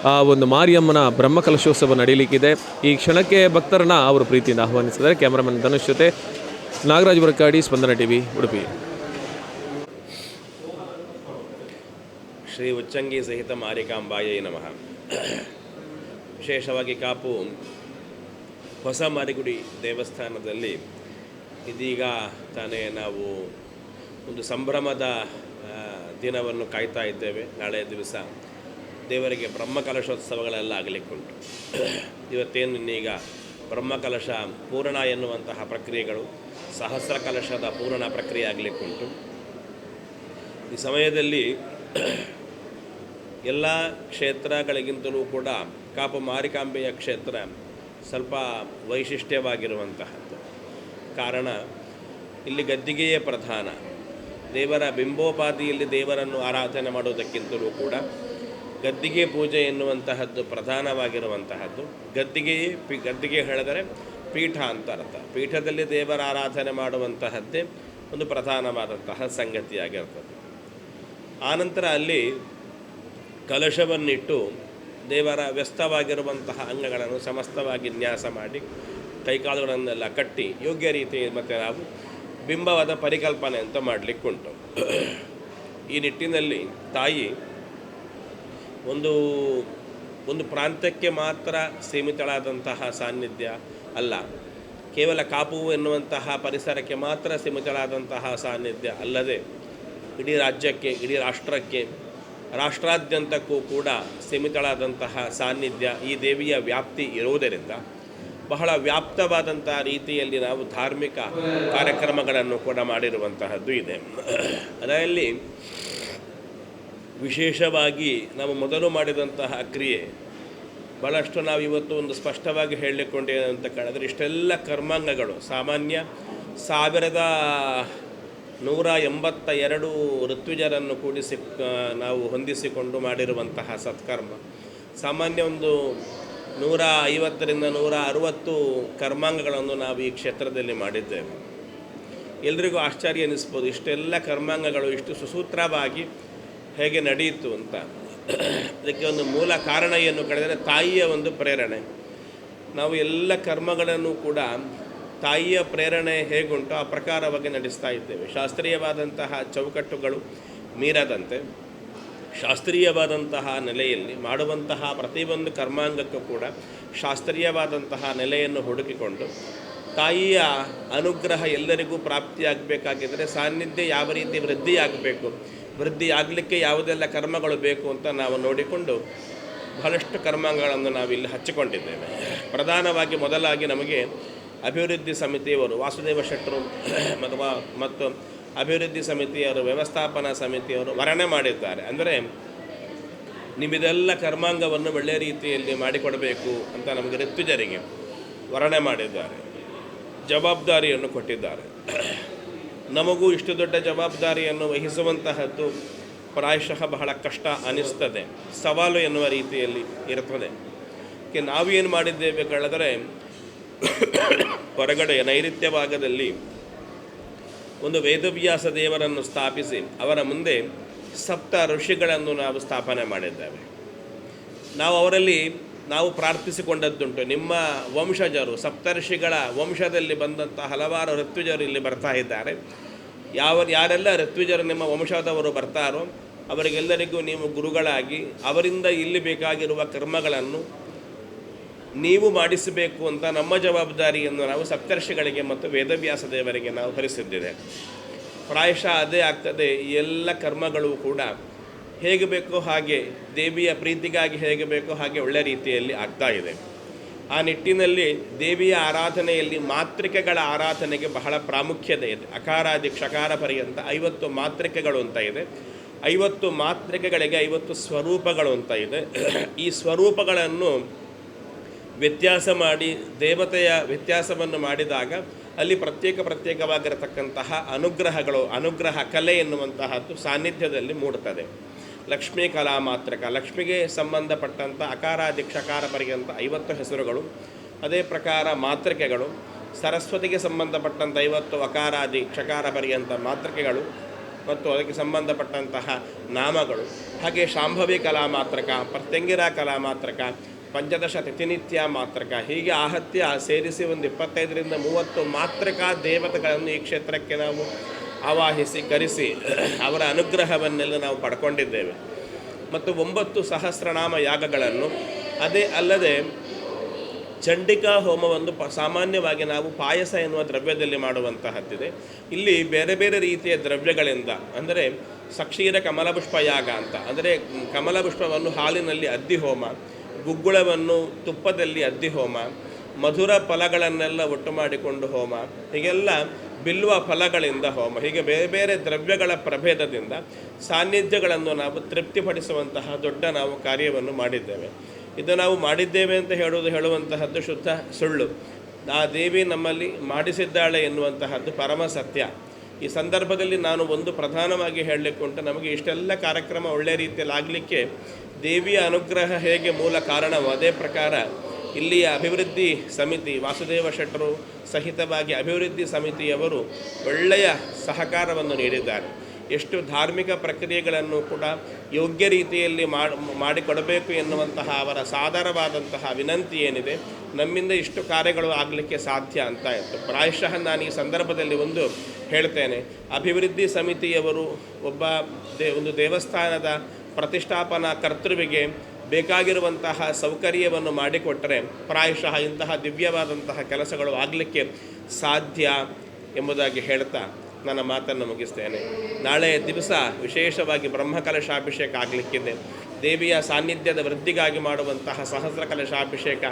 ಆ ಒಂದು ಮಾರಿಯಮ್ಮನ ಬ್ರಹ್ಮಕಲಶೋತ್ಸವ ನಡೆಯಲಿಕ್ಕಿದೆ. ಈ ಕ್ಷಣಕ್ಕೆ ಭಕ್ತರನ್ನ ಅವರು ಪ್ರೀತಿಯಿಂದ ಆಹ್ವಾನಿಸಿದ್ದಾರೆ. ಕ್ಯಾಮ್ರಾಮನ್ ಧನುಷ್ ಜೊತೆ ನಾಗರಾಜ್ ಬರಕಾಡಿ, ಸ್ಪಂದನ ಟಿವಿ, ಉಡುಪಿ. ಶ್ರೀ ಉಚ್ಚಂಗಿ ಸಹಿತ ಮಾರಿಕಾಂಬಾಯೈ ನಮಃ. ವಿಶೇಷವಾಗಿ ಕಾಪು ಹೊಸ ಮಾರಿಗುಡಿ ದೇವಸ್ಥಾನದಲ್ಲಿ ಇದೀಗ ತಾನೇ ನಾವು ಒಂದು ಸಂಭ್ರಮದ ದಿನವನ್ನು ಕಾಯ್ತಾ ಇದ್ದೇವೆ. ನಾಳೆಯ ದಿವಸ ದೇವರಿಗೆ ಬ್ರಹ್ಮಕಲಶೋತ್ಸವಗಳೆಲ್ಲ ಆಗಲಿಕ್ಕುಂಟು. ಇವತ್ತೇನು ಇನ್ನೀಗ ಬ್ರಹ್ಮಕಲಶ ಪೂರ್ಣ ಎನ್ನುವಂತಹ ಪ್ರಕ್ರಿಯೆಗಳು, ಸಹಸ್ರ ಕಲಶದ ಪೂರ್ಣ ಪ್ರಕ್ರಿಯೆ ಆಗಲಿಕ್ಕುಂಟು. ಈ ಸಮಯದಲ್ಲಿ ಎಲ್ಲ ಕ್ಷೇತ್ರಗಳಿಗಿಂತಲೂ ಕೂಡ ಕಾಪು ಮಾರಿಕಾಂಬೆಯ ಕ್ಷೇತ್ರ ಸ್ವಲ್ಪ ವೈಶಿಷ್ಟ್ಯವಾಗಿರುವಂತಹದ್ದು. ಕಾರಣ ಇಲ್ಲಿ ಗದ್ದಿಗೆಯೇ ಪ್ರಧಾನ. ದೇವರ ಬಿಂಬೋಪಾದಿಯಲ್ಲಿ ದೇವರನ್ನು ಆರಾಧನೆ ಮಾಡುವುದಕ್ಕಿಂತಲೂ ಕೂಡ ಗದ್ದಿಗೆ ಪೂಜೆ ಎನ್ನುವಂತಹದ್ದು ಪ್ರಧಾನವಾಗಿರುವಂತಹದ್ದು. ಗದ್ದಿಗೆ ಹೇಳಿದರೆ ಪೀಠ ಅಂತ ಅರ್ಥ. ಪೀಠದಲ್ಲಿ ದೇವರ ಆರಾಧನೆ ಮಾಡುವಂತಹದ್ದೇ ಒಂದು ಪ್ರಧಾನವಾದಂತಹ ಸಂಗತಿಯಾಗಿರ್ತದೆ. ಆನಂತರ ಅಲ್ಲಿ ಕಲಶವನ್ನಿಟ್ಟು ದೇವರ ವ್ಯಸ್ತವಾಗಿರುವಂತಹ ಅಂಗಗಳನ್ನು ಸಮಸ್ತವಾಗಿ ನ್ಯಾಸ ಮಾಡಿ ಕೈಕಾಲುಗಳನ್ನೆಲ್ಲ ಕಟ್ಟಿ ಯೋಗ್ಯ ರೀತಿ ಮತ್ತು ನಾವು ಬಿಂಬವಾದ ಪರಿಕಲ್ಪನೆ ಅಂತ ಮಾಡಲಿಕ್ಕುಂಟು. ಈ ನಿಟ್ಟಿನಲ್ಲಿ ತಾಯಿ ಒಂದು ಪ್ರಾಂತ್ಯಕ್ಕೆ ಮಾತ್ರ ಸೀಮಿತಳಾದಂತಹ ಸಾನ್ನಿಧ್ಯ ಅಲ್ಲ, ಕೇವಲ ಕಾಪು ಎನ್ನುವಂತಹ ಪರಿಸರಕ್ಕೆ ಮಾತ್ರ ಸೀಮಿತಳಾದಂತಹ ಸಾನ್ನಿಧ್ಯ ಅಲ್ಲದೆ ಇಡೀ ರಾಜ್ಯಕ್ಕೆ, ಇಡೀ ರಾಷ್ಟ್ರಕ್ಕೆ, ರಾಷ್ಟ್ರಾದ್ಯಂತಕ್ಕೂ ಕೂಡ ಸೀಮಿತಳಾದಂತಹ ಸಾನ್ನಿಧ್ಯ ಈ ದೇವಿಯ ವ್ಯಾಪ್ತಿ ಇರುವುದರಿಂದ ಬಹಳ ವ್ಯಾಪ್ತವಾದಂತಹ ರೀತಿಯಲ್ಲಿ ನಾವು ಧಾರ್ಮಿಕ ಕಾರ್ಯಕ್ರಮಗಳನ್ನು ಕೂಡ ಮಾಡಿರುವಂತಹದ್ದು ಇದೆ. ಅದರಲ್ಲಿ ವಿಶೇಷವಾಗಿ ನಾವು ಮೊದಲು ಮಾಡಿದಂತಹ ಕ್ರಿಯೆ ಭಾಳಷ್ಟು ನಾವು ಇವತ್ತು ಒಂದು ಸ್ಪಷ್ಟವಾಗಿ ಹೇಳಲಿಕ್ಕೊಂಡೇವೆ ಅಂತ ಕೇಳಿದ್ರೆ, ಇಷ್ಟೆಲ್ಲ ಕರ್ಮಾಂಗಗಳು ಸಾಮಾನ್ಯ 1182 ಋತ್ವಿಜರನ್ನು ಕೂಡಿಸಿ ನಾವು ಹೊಂದಿಸಿಕೊಂಡು ಮಾಡಿರುವಂತಹ ಸತ್ಕರ್ಮ. ಸಾಮಾನ್ಯ ಒಂದು 150ರಿಂದ 160 ಕರ್ಮಾಂಗಗಳನ್ನು ನಾವು ಈ ಕ್ಷೇತ್ರದಲ್ಲಿ ಮಾಡಿದ್ದೇವೆ. ಎಲ್ರಿಗೂ ಆಶ್ಚರ್ಯ ಅನ್ನಿಸ್ಬೋದು, ಇಷ್ಟೆಲ್ಲ ಕರ್ಮಾಂಗಗಳು ಇಷ್ಟು ಸುಸೂತ್ರವಾಗಿ ಹೇಗೆ ನಡೆಯಿತು ಅಂತ. ಅದಕ್ಕೆ ಒಂದು ಮೂಲ ಕಾರಣ ಏನು ಕೇಳಿದರೆ ತಾಯಿಯ ಒಂದು ಪ್ರೇರಣೆ. ನಾವು ಎಲ್ಲ ಕರ್ಮಗಳನ್ನು ಕೂಡ ತಾಯಿಯ ಪ್ರೇರಣೆ ಹೇಗುಂಟು ಆ ಪ್ರಕಾರವಾಗಿ ನಡೆಸ್ತಾ ಇದ್ದೇವೆ. ಶಾಸ್ತ್ರೀಯವಾದಂತಹ ಚೌಕಟ್ಟುಗಳು ಮೀರದಂತೆ ಶಾಸ್ತ್ರೀಯವಾದಂತಹ ನೆಲೆಯಲ್ಲಿ ಮಾಡುವಂತಹ ಪ್ರತಿಯೊಂದು ಕರ್ಮಾಂಗಕ್ಕೂ ಕೂಡ ಶಾಸ್ತ್ರೀಯವಾದಂತಹ ನೆಲೆಯನ್ನು ಹುಡುಕಿಕೊಂಡು ತಾಯಿಯ ಅನುಗ್ರಹ ಎಲ್ಲರಿಗೂ ಪ್ರಾಪ್ತಿಯಾಗಬೇಕಾಗಿದ್ದರೆ ಸಾನ್ನಿಧ್ಯ ಯಾವ ರೀತಿ ವೃದ್ಧಿಯಾಗಬೇಕು, ವೃದ್ಧಿಯಾಗಲಿಕ್ಕೆ ಯಾವುದೆಲ್ಲ ಕರ್ಮಗಳು ಬೇಕು ಅಂತ ನಾವು ನೋಡಿಕೊಂಡು ಬಹಳಷ್ಟು ಕರ್ಮಾಂಗಗಳನ್ನು ನಾವಿಲ್ಲಿ ಹಚ್ಚಿಕೊಂಡಿದ್ದೇವೆ. ಪ್ರಧಾನವಾಗಿ ಮೊದಲಾಗಿ ನಮಗೆ ಅಭಿವೃದ್ಧಿ ಸಮಿತಿಯವರು, ವಾಸುದೇವ ಶೆಟ್ಟರು ಮತ್ತು ಅಭಿವೃದ್ಧಿ ಸಮಿತಿಯವರು, ವ್ಯವಸ್ಥಾಪನಾ ಸಮಿತಿಯವರು ವರ್ಣನೆ ಮಾಡಿದ್ದಾರೆ. ಅಂದರೆ ನಿಮ್ಮಿದೆಲ್ಲ ಕರ್ಮಾಂಗವನ್ನು ಒಳ್ಳೆಯ ರೀತಿಯಲ್ಲಿ ಮಾಡಿಕೊಡಬೇಕು ಅಂತ ನಮಗೆ ಋತ್ವಿಜರಿಗೆ ವರ್ಣನೆ ಮಾಡಿದ್ದಾರೆ, ಜವಾಬ್ದಾರಿಯನ್ನು ಕೊಟ್ಟಿದ್ದಾರೆ. ನಮಗೂ ಇಷ್ಟು ದೊಡ್ಡ ಜವಾಬ್ದಾರಿಯನ್ನು ವಹಿಸುವಂತಹದ್ದು ಪ್ರಾಯಶಃ ಬಹಳ ಕಷ್ಟ ಅನ್ನಿಸ್ತದೆ, ಸವಾಲು ಎನ್ನುವ ರೀತಿಯಲ್ಲಿ ಇರ್ತದೆ. ನಾವೇನು ಮಾಡಿದ್ದೇವೆ ಕೇಳಿದರೆ, ಹೊರಗಡೆ ನೈಋತ್ಯ ಭಾಗದಲ್ಲಿ ಒಂದು ವೇದವ್ಯಾಸ ದೇವರನ್ನು ಸ್ಥಾಪಿಸಿ ಅವರ ಮುಂದೆ 7 ಋಷಿಗಳನ್ನು ನಾವು ಸ್ಥಾಪನೆ ಮಾಡಿದ್ದೇವೆ. ನಾವು ಅವರಲ್ಲಿ ಪ್ರಾರ್ಥಿಸಿಕೊಂಡದ್ದುಂಟು, ನಿಮ್ಮ ವಂಶಜರು ಸಪ್ತರ್ಷಿಗಳ ವಂಶದಲ್ಲಿ ಬಂದಂಥ ಹಲವಾರು ಋತ್ವಿಜರು ಇಲ್ಲಿ ಬರ್ತಾ ಇದ್ದಾರೆ. ಯಾರೆಲ್ಲ ಋತ್ವಿಜರು ನಿಮ್ಮ ವಂಶದವರು ಬರ್ತಾರೋ ಅವರಿಗೆಲ್ಲರಿಗೂ ನೀವು ಗುರುಗಳಾಗಿ ಅವರಿಂದ ಇಲ್ಲಿ ಬೇಕಾಗಿರುವ ಕರ್ಮಗಳನ್ನು ನೀವು ಮಾಡಿಸಬೇಕು ಅಂತ ನಮ್ಮ ಜವಾಬ್ದಾರಿಯನ್ನು ನಾವು ಸಪ್ತರ್ಷಿಗಳಿಗೆ ಮತ್ತು ವೇದವ್ಯಾಸ ದೇವರಿಗೆ ನಾವು ಹೊರಿಸಿದ್ದೇವೆ. ಪ್ರಾಯಶಃ ಅದೇ ಆಗ್ತದೆ. ಈ ಎಲ್ಲ ಕರ್ಮಗಳು ಕೂಡ ಹೇಗೆ ಬೇಕೋ ಹಾಗೆ ದೇವಿಯ ಪ್ರೀತಿಗಾಗಿ ಹೇಗೆ ಬೇಕೋ ಹಾಗೆ ಒಳ್ಳೆಯ ರೀತಿಯಲ್ಲಿ ಆಗ್ತಾ ಇದೆ. ಆ ನಿಟ್ಟಿನಲ್ಲಿ ದೇವಿಯ ಆರಾಧನೆಯಲ್ಲಿ ಮಾತೃಕೆಗಳ ಆರಾಧನೆಗೆ ಬಹಳ ಪ್ರಾಮುಖ್ಯತೆ ಇದೆ. ಅಕಾರಾದಿ ಕ್ಷಕಾರ ಪರ್ಯಂತ 50 ಮಾತೃಕೆಗಳು ಅಂತ ಇದೆ. 50 ಮಾತೃಕೆಗಳಿಗೆ 50 ಸ್ವರೂಪಗಳು ಅಂತ ಇದೆ. ಈ ಸ್ವರೂಪಗಳನ್ನು ವ್ಯತ್ಯಾಸ ಮಾಡಿ ದೇವತೆಯ ವ್ಯತ್ಯಾಸವನ್ನು ಮಾಡಿದಾಗ ಅಲ್ಲಿ ಪ್ರತ್ಯೇಕವಾಗಿರತಕ್ಕಂತಹ ಅನುಗ್ರಹ ಕಲೆ ಎನ್ನುವಂತಹದ್ದು ಸಾನ್ನಿಧ್ಯದಲ್ಲಿ ಮೂಡುತ್ತದೆ. ಲಕ್ಷ್ಮೀ ಕಲಾ ಮಾತೃಕ, ಲಕ್ಷ್ಮಿಗೆ ಸಂಬಂಧಪಟ್ಟಂಥ ಅಕಾರಾದಿ ಕ್ಷಕಾರ ಪರ್ಯಂತ 50 ಹೆಸರುಗಳು. ಅದೇ ಪ್ರಕಾರ ಮಾತೃಕೆಗಳು, ಸರಸ್ವತಿಗೆ ಸಂಬಂಧಪಟ್ಟಂಥ 50 ಅಕಾರಾದಿ ಕ್ಷಕಾರ ಪರ್ಯಂತ ಮಾತೃಕೆಗಳು ಮತ್ತು ಅದಕ್ಕೆ ಸಂಬಂಧಪಟ್ಟಂತಹ ನಾಮಗಳು, ಹಾಗೆ ಶಾಂಭವಿ ಕಲಾ ಮಾತ್ರಕ, ಪ್ರತ್ಯಂಗಿರ ಕಲಾ ಮಾತ್ರಕ, ಪಂಚದಶ ತಿಥಿನಿತ್ಯ ಮಾತ್ರಕ, ಹೀಗೆ ಆಹತ್ಯ ಸೇರಿಸಿ ಒಂದು 25ರಿಂದ 30 ಮಾತ್ರಕ ದೇವತೆಗಳನ್ನು ಈ ಕ್ಷೇತ್ರಕ್ಕೆ ನಾವು ಆವಾಹಿಸಿ ಕರೆಸಿ ಅವರ ಅನುಗ್ರಹವನ್ನೆಲ್ಲ ನಾವು ಪಡ್ಕೊಂಡಿದ್ದೇವೆ. ಮತ್ತು 9 ಸಹಸ್ರನಾಮ ಯಾಗಗಳನ್ನು, ಅದೇ ಅಲ್ಲದೆ ಚಂಡಿಕಾ ಹೋಮವನ್ನು ಸಾಮಾನ್ಯವಾಗಿ ನಾವು ಪಾಯಸ ಎನ್ನುವ ದ್ರವ್ಯದಲ್ಲಿ ಮಾಡುವಂತಹದ್ದಿದೆ. ಇಲ್ಲಿ ಬೇರೆ ಬೇರೆ ರೀತಿಯ ದ್ರವ್ಯಗಳಿಂದ, ಅಂದರೆ ಸಕ್ಷೀರ ಕಮಲಪುಷ್ಪ ಯಾಗ ಅಂತ, ಅಂದರೆ ಕಮಲಪುಷ್ಪವನ್ನು ಹಾಲಿನಲ್ಲಿ ಅದ್ದಿ ಹೋಮ, ಗುಗ್ಗುಳವನ್ನು ತುಪ್ಪದಲ್ಲಿ ಅದ್ದಿ ಹೋಮ, ಮಧುರ ಫಲಗಳನ್ನೆಲ್ಲ ಒಟ್ಟು ಮಾಡಿಕೊಂಡು ಹೋಮ, ಹೀಗೆಲ್ಲ ಬಿಲ್ವ ಫಲಗಳಿಂದ ಹೋಮ, ಹೀಗೆ ಬೇರೆ ಬೇರೆ ದ್ರವ್ಯಗಳ ಪ್ರಭೇದದಿಂದ ಸಾನ್ನಿಧ್ಯಗಳನ್ನು ನಾವು ತೃಪ್ತಿಪಡಿಸುವಂತಹ ದೊಡ್ಡ ನಾವು ಕಾರ್ಯವನ್ನು ಮಾಡಿದ್ದೇವೆ. ಇದು ನಾವು ಮಾಡಿದ್ದೇವೆ ಅಂತ ಹೇಳುವಂತಹದ್ದು ಶುದ್ಧ ಸುಳ್ಳು. ಆ ದೇವಿ ನಮ್ಮಲ್ಲಿ ಮಾಡಿಸಿದ್ದಾಳೆ ಎನ್ನುವಂತಹದ್ದು ಪರಮ ಸತ್ಯ. ಈ ಸಂದರ್ಭದಲ್ಲಿ ನಾನು ಒಂದು ಪ್ರಧಾನವಾಗಿ ಹೇಳಲಿಕ್ಕುಂಟು, ನಮಗೆ ಇಷ್ಟೆಲ್ಲ ಕಾರ್ಯಕ್ರಮ ಒಳ್ಳೆಯ ರೀತಿಯಲ್ಲಿ ಆಗಲಿಕ್ಕೆ ದೇವಿಯ ಅನುಗ್ರಹ ಹೇಗೆ ಮೂಲ ಕಾರಣವೋ ಅದೇ ಪ್ರಕಾರ ಇಲ್ಲಿಯ ಅಭಿವೃದ್ಧಿ ಸಮಿತಿ, ವಾಸುದೇವ ಶೆಟ್ಟರು ಸಹಿತವಾಗಿ ಅಭಿವೃದ್ಧಿ ಸಮಿತಿಯವರು ಒಳ್ಳೆಯ ಸಹಕಾರವನ್ನು ನೀಡಿದ್ದಾರೆ. ಎಷ್ಟು ಧಾರ್ಮಿಕ ಪ್ರಕ್ರಿಯೆಗಳನ್ನು ಕೂಡ ಯೋಗ್ಯ ರೀತಿಯಲ್ಲಿ ಮಾಡಿಕೊಡಬೇಕು ಎನ್ನುವಂತಹ ಅವರ ಸಾದರವಾದಂತಹ ವಿನಂತಿ ಏನಿದೆ, ನಮ್ಮಿಂದ ಇಷ್ಟು ಕಾರ್ಯಗಳು ಆಗಲಿಕ್ಕೆ ಸಾಧ್ಯ ಅಂತ ಇತ್ತು. ಪ್ರಾಯಶಃ ನಾನು ಈ ಸಂದರ್ಭದಲ್ಲಿ ಒಂದು ಹೇಳ್ತೇನೆ, ಅಭಿವೃದ್ಧಿ ಸಮಿತಿಯವರು ಒಂದು ದೇವಸ್ಥಾನದ ಪ್ರತಿಷ್ಠಾಪನಾ ಕರ್ತೃವಿಗೆ ಬೇಕಾಗಿರುವಂತಹ ಸೌಕರ್ಯವನ್ನು ಮಾಡಿಕೊಟ್ಟರೆ ಪ್ರಾಯಶಃ ಇಂತಹ ದಿವ್ಯವಾದಂತಹ ಕೆಲಸಗಳು ಆಗಲಿಕ್ಕೆ ಸಾಧ್ಯ ಎಂಬುದಾಗಿ ಹೇಳ್ತಾ ನನ್ನ ಮಾತನ್ನು ಮುಗಿಸ್ತೇನೆ. ನಾಳೆಯ ದಿವಸ ವಿಶೇಷವಾಗಿ ಬ್ರಹ್ಮಕಲಶಾಭಿಷೇಕ ಆಗಲಿಕ್ಕಿದೆ. ದೇವಿಯ ಸಾನ್ನಿಧ್ಯದ ವೃದ್ಧಿಗಾಗಿ ಮಾಡುವಂತಹ ಸಹಸ್ರ ಕಲಶಾಭಿಷೇಕ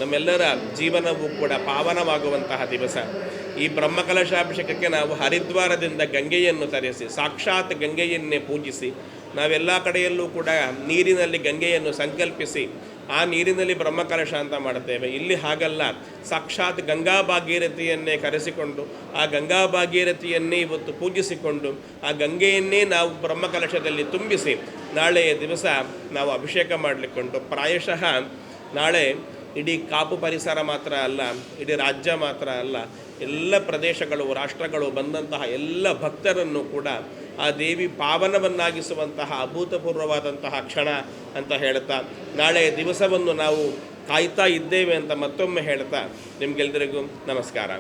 ನಮ್ಮೆಲ್ಲರ ಜೀವನವೂ ಕೂಡ ಪಾವನವಾಗುವಂತಹ ದಿವಸ. ಈ ಬ್ರಹ್ಮಕಲಶಾಭಿಷೇಕಕ್ಕೆ ನಾವು ಹರಿದ್ವಾರದಿಂದ ಗಂಗೆಯನ್ನು ತರಿಸಿ ಸಾಕ್ಷಾತ್ ಗಂಗೆಯನ್ನೇ ಪೂಜಿಸಿ, ನಾವೆಲ್ಲ ಕಡೆಯಲ್ಲೂ ಕೂಡ ನೀರಿನಲ್ಲಿ ಗಂಗೆಯನ್ನು ಸಂಕಲ್ಪಿಸಿ ಆ ನೀರಿನಲ್ಲಿ ಬ್ರಹ್ಮಕಲಶ ಅಂತ ಮಾಡ್ತೇವೆ. ಇಲ್ಲಿ ಹಾಗಲ್ಲ, ಸಾಕ್ಷಾತ್ ಗಂಗಾ ಭಾಗೀರಥಿಯನ್ನೇ ಕರೆಸಿಕೊಂಡು ಆ ಗಂಗಾ ಭಾಗೀರಥಿಯನ್ನೇ ಇವತ್ತು ಪೂಜಿಸಿಕೊಂಡು ಆ ಗಂಗೆಯನ್ನೇ ನಾವು ಬ್ರಹ್ಮಕಲಶದಲ್ಲಿ ತುಂಬಿಸಿ ನಾಳೆಯ ದಿವಸ ನಾವು ಅಭಿಷೇಕ ಮಾಡಲಿಕ್ಕುಂಟು. ಪ್ರಾಯಶಃ ನಾಳೆ ಇಡೀ ಕಾಪು ಪರಿಸರ ಮಾತ್ರ ಅಲ್ಲ, ಇಡೀ ರಾಜ್ಯ ಮಾತ್ರ ಅಲ್ಲ, ಎಲ್ಲ ಪ್ರದೇಶಗಳು, ರಾಷ್ಟ್ರಗಳು ಬಂದಂತಹ ಎಲ್ಲ ಭಕ್ತರನ್ನು ಕೂಡ ಆ ದೇವಿ ಪಾವನವನ್ನಾಗಿಸುವಂತಹ ಅಭೂತಪೂರ್ವವಾದಂತಹ ಕ್ಷಣ ಅಂತ ಹೇಳ್ತಾ ನಾಳೆಯ ದಿವಸವನ್ನು ನಾವು ಕಾಯ್ತಾ ಇದ್ದೇವೆ ಅಂತ ಮತ್ತೊಮ್ಮೆ ಹೇಳ್ತಾ ನಿಮಗೆಲ್ಲರಿಗೂ ನಮಸ್ಕಾರ.